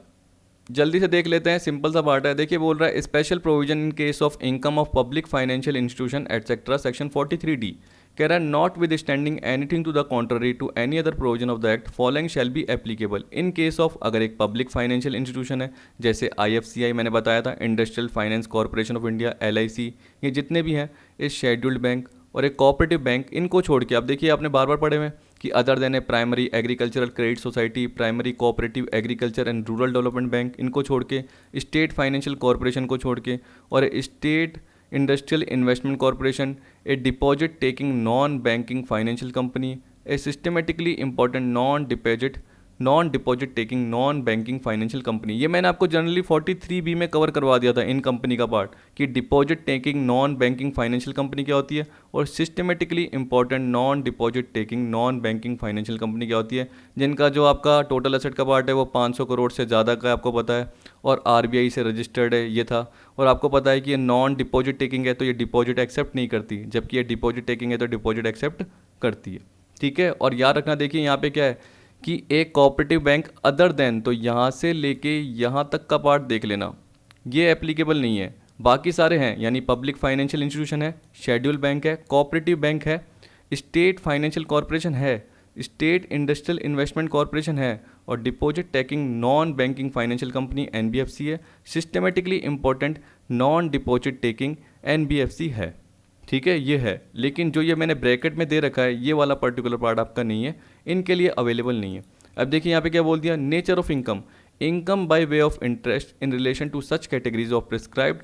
जल्दी से देख लेते हैं, सिंपल सा पार्ट है। देखिए बोल रहा है special provision in case of income of public financial institution etcetera, section 43D कह रहा है notwithstanding anything to the contrary to any other provision of the act following shall be applicable in case of, अगर एक public financial institution है जैसे IFCI मैंने बताया था, industrial finance corporation of India, LIC, ये जितने भी हैं, इस शेड्यूल्ड बैंक और एक कोऑपरेटिव बैंक, इनको छोड़ के, अब देखिए आपने बार बार पढ़े हुए कि other than A primary agricultural credit society, primary cooperative agriculture and rural development bank, इनको छोड़ के, स्टेट फाइनेंशियल कॉर्पोरेशन को छोड़ के, और स्टेट इंडस्ट्रियल इन्वेस्टमेंट कॉर्पोरेशन, ए deposit taking non banking financial company, ए systematically important non deposit taking non banking financial company. ये मैंने आपको जनरली 43B में कवर करवा दिया था इन कंपनी का पार्ट कि deposit taking non banking financial company क्या होती है और systematically important non deposit taking non banking financial company क्या होती है, जिनका जो आपका टोटल एसेट का पार्ट है वो 500 करोड़ से ज़्यादा का आपको पता है और RBI से रजिस्टर्ड है ये था। और आपको पता है कि ये नॉन डिपॉजिट टेकिंग है तो ये डिपॉजिट एक्सेप्ट नहीं करती, जबकि ये डिपॉजिट टेकिंग है तो डिपॉजिट एक्सेप्ट करती है। ठीक है, और याद रखना, देखिए यहाँ पे क्या है कि एक कोऑपरेटिव बैंक अदर देन, तो यहाँ से लेके यहाँ तक का पार्ट देख लेना, ये एप्लीकेबल नहीं है। बाकी सारे हैं, यानी पब्लिक फाइनेंशियल इंस्टीट्यूशन है, शेड्यूल बैंक है, कोऑपरेटिव बैंक है, स्टेट फाइनेंशियल कॉरपोरेशन है, स्टेट इंडस्ट्रियल इन्वेस्टमेंट कॉरपोरेशन है और deposit taking non banking financial company NBFC है, systematically important non deposit taking NBFC है। ठीक है, ये है, लेकिन जो ये मैंने ब्रैकेट में दे रखा है ये वाला पर्टिकुलर पार्ट आपका नहीं है, इनके लिए अवेलेबल नहीं है। अब देखिए यहाँ पे क्या बोल दिया, nature of income by way of interest in relation to such categories of prescribed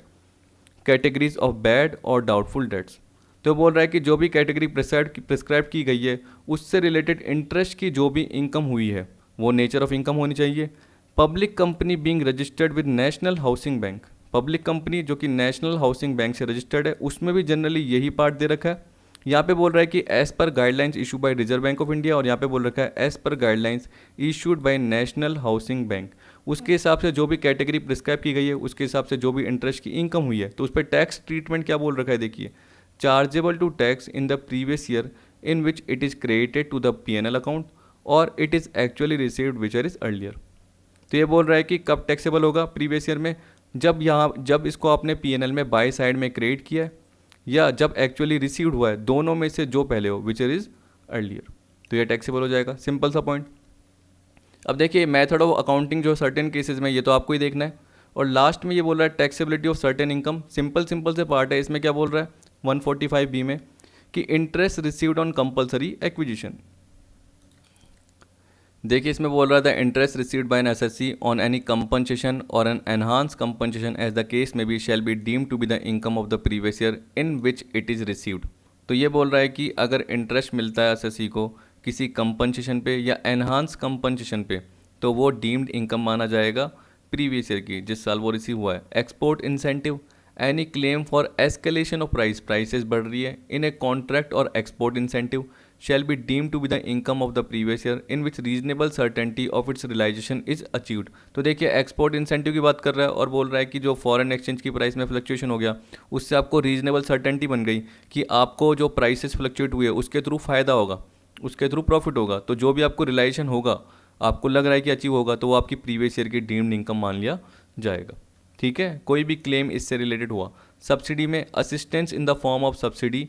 categories of bad और डाउटफुल डेट्स। तो बोल रहा है कि जो भी कैटेगरी प्रिस्क्राइब की गई है उससे रिलेटेड इंटरेस्ट की जो भी इनकम हुई है वो नेचर ऑफ इनकम होनी चाहिए। Public company being registered with national Housing bank, public company जो कि नेशनल हाउसिंग बैंक से रजिस्टर्ड है उसमें भी जनरली यही पार्ट दे रखा है। यहाँ पे बोल रहा है कि as per guidelines issue by Reserve Bank of India, और यहाँ पे बोल रखा है as per guidelines issued by National Housing Bank. उसके हिसाब से जो भी कैटेगरी प्रिस्क्राइब की गई है उसके हिसाब से जो भी इंटरेस्ट की इनकम हुई है तो उस पर टैक्स ट्रीटमेंट क्या बोल रखा है, देखिए, chargeable to tax in the previous year in which it is credited to the PNL account और it is actually received which is earlier. तो ये बोल रहा है कि कब टैक्सेबल होगा प्रीवियस ईयर में, जब इसको आपने PNL में बाय साइड में क्रिएट किया है या जब एक्चुअली रिसीव्ड हुआ है, दोनों में से जो पहले हो विच इज अर्लियर, तो ये टैक्सेबल हो जाएगा। सिंपल सा पॉइंट। अब देखिए मेथड ऑफ अकाउंटिंग जो सर्टेन केसेस में, ये तो आपको ही देखना है। और लास्ट में ये बोल रहा है taxability of certain income, simple से पार्ट है। इसमें क्या बोल रहा है 145B में कि interest received on compulsory acquisition. देखिए इसमें बोल रहा था interest received by an assessee on any compensation और an enhanced compensation as the case may be shall be deemed to be the income of the previous year in which it is received. तो ये बोल रहा है कि अगर interest मिलता है एसएससी को किसी कंपनसेशन पे या एनहांस कंपनसेशन पे तो वो डीम्ड इनकम माना जाएगा प्रीवियस ईयर की, जिस साल वो रिसीव हुआ है। Export incentive, any claim for escalation of prices बढ़ रही है इन ए कॉन्ट्रैक्ट और export incentive shall be deemed to be the income of the previous year in which reasonable certainty of its realization is achieved। तो देखिए export incentive की बात कर रहा है और बोल रहा है कि जो फॉरेन एक्सचेंज की प्राइस में फ्लक्चुएशन हो गया उससे आपको रीजनेबल सर्टेनिटी बन गई कि आपको जो प्राइसेस फ्लक्चुएट हुए उसके थ्रू फायदा होगा, उसके थ्रू प्रॉफिट होगा, तो जो भी आपको रिलाइजेशन होगा आपको लग रहा है कि अचीव होगा तो वो आपकी प्रीवियस ईयर की डीम्ड इनकम मान लिया जाएगा। ठीक है, कोई भी क्लेम इससे रिलेटेड हुआ। सब्सिडी में assistance in the form of subsidy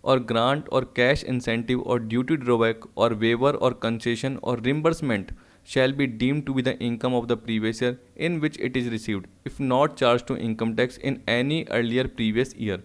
और ग्रांट और कैश इंसेंटिव और ड्यूटी ड्रॉबैक और वेवर और कंसेशन और reimbursement shall be deemed to be the income of the previous year in which it is received if not charge to income tax in any earlier previous year.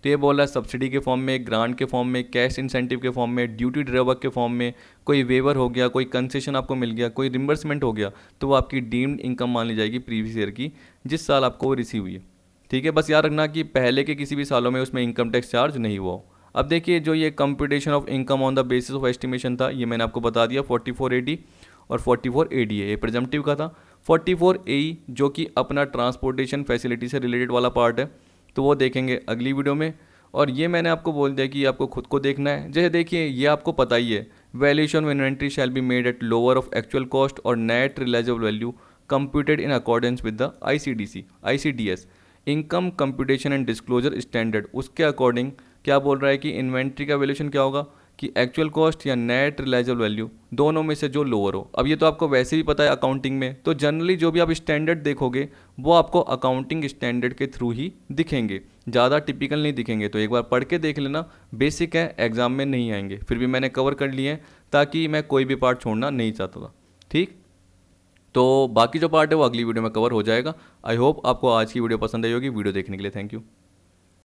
तो ये बोल रहा है subsidy के form में, grant के form में, cash incentive के फॉर्म में, ड्यूटी ड्रॉबैक के फॉर्म में, कोई वेवर हो गया, कोई कंसेशन आपको मिल गया, कोई रिम्बर्समेंट हो गया, तो वो आपकी डीम्ड इनकम मान ली जाएगी प्रीवियस ईयर की जिस साल आपको वो रिसीव हुई है। ठीक है, बस याद रखना कि पहले के किसी भी सालों में उसमें इनकम टैक्स चार्ज नहीं हुआ। अब देखिए जो ये computation of income on the basis of estimation था ये मैंने आपको बता दिया 44AD और 44AD है, ये प्रेजम्पटिव का था। 44AE जो कि अपना ट्रांसपोर्टेशन फैसिलिटी से रिलेटेड वाला पार्ट है तो वो देखेंगे अगली वीडियो में। और ये मैंने आपको बोल दिया कि आपको खुद को देखना है। जैसे देखिए ये आपको पता ही है, valuation of inventory shall be made at lower of actual cost और net realisable value computed in accordance with the ICDS income computation and disclosure standard. उसके अकॉर्डिंग क्या बोल रहा है कि इन्वेंट्री का वैल्यूएशन क्या होगा कि एक्चुअल कॉस्ट या नेट रियलाइजेबल वैल्यू दोनों में से जो लोअर हो। अब ये तो आपको वैसे भी पता है अकाउंटिंग में, तो जनरली जो भी आप स्टैंडर्ड देखोगे वो आपको अकाउंटिंग स्टैंडर्ड के थ्रू ही दिखेंगे, ज़्यादा टिपिकल नहीं दिखेंगे। तो एक बार पढ़ के देख लेना, बेसिक है, एग्जाम में नहीं आएंगे, फिर भी मैंने कवर कर लिए हैं ताकि मैं कोई भी पार्ट छोड़ना नहीं चाहता था। ठीक, तो बाकी जो पार्ट है वो अगली वीडियो में कवर हो जाएगा। आई होप आपको आज की वीडियो पसंद आई होगी। वीडियो देखने के लिए थैंक यू।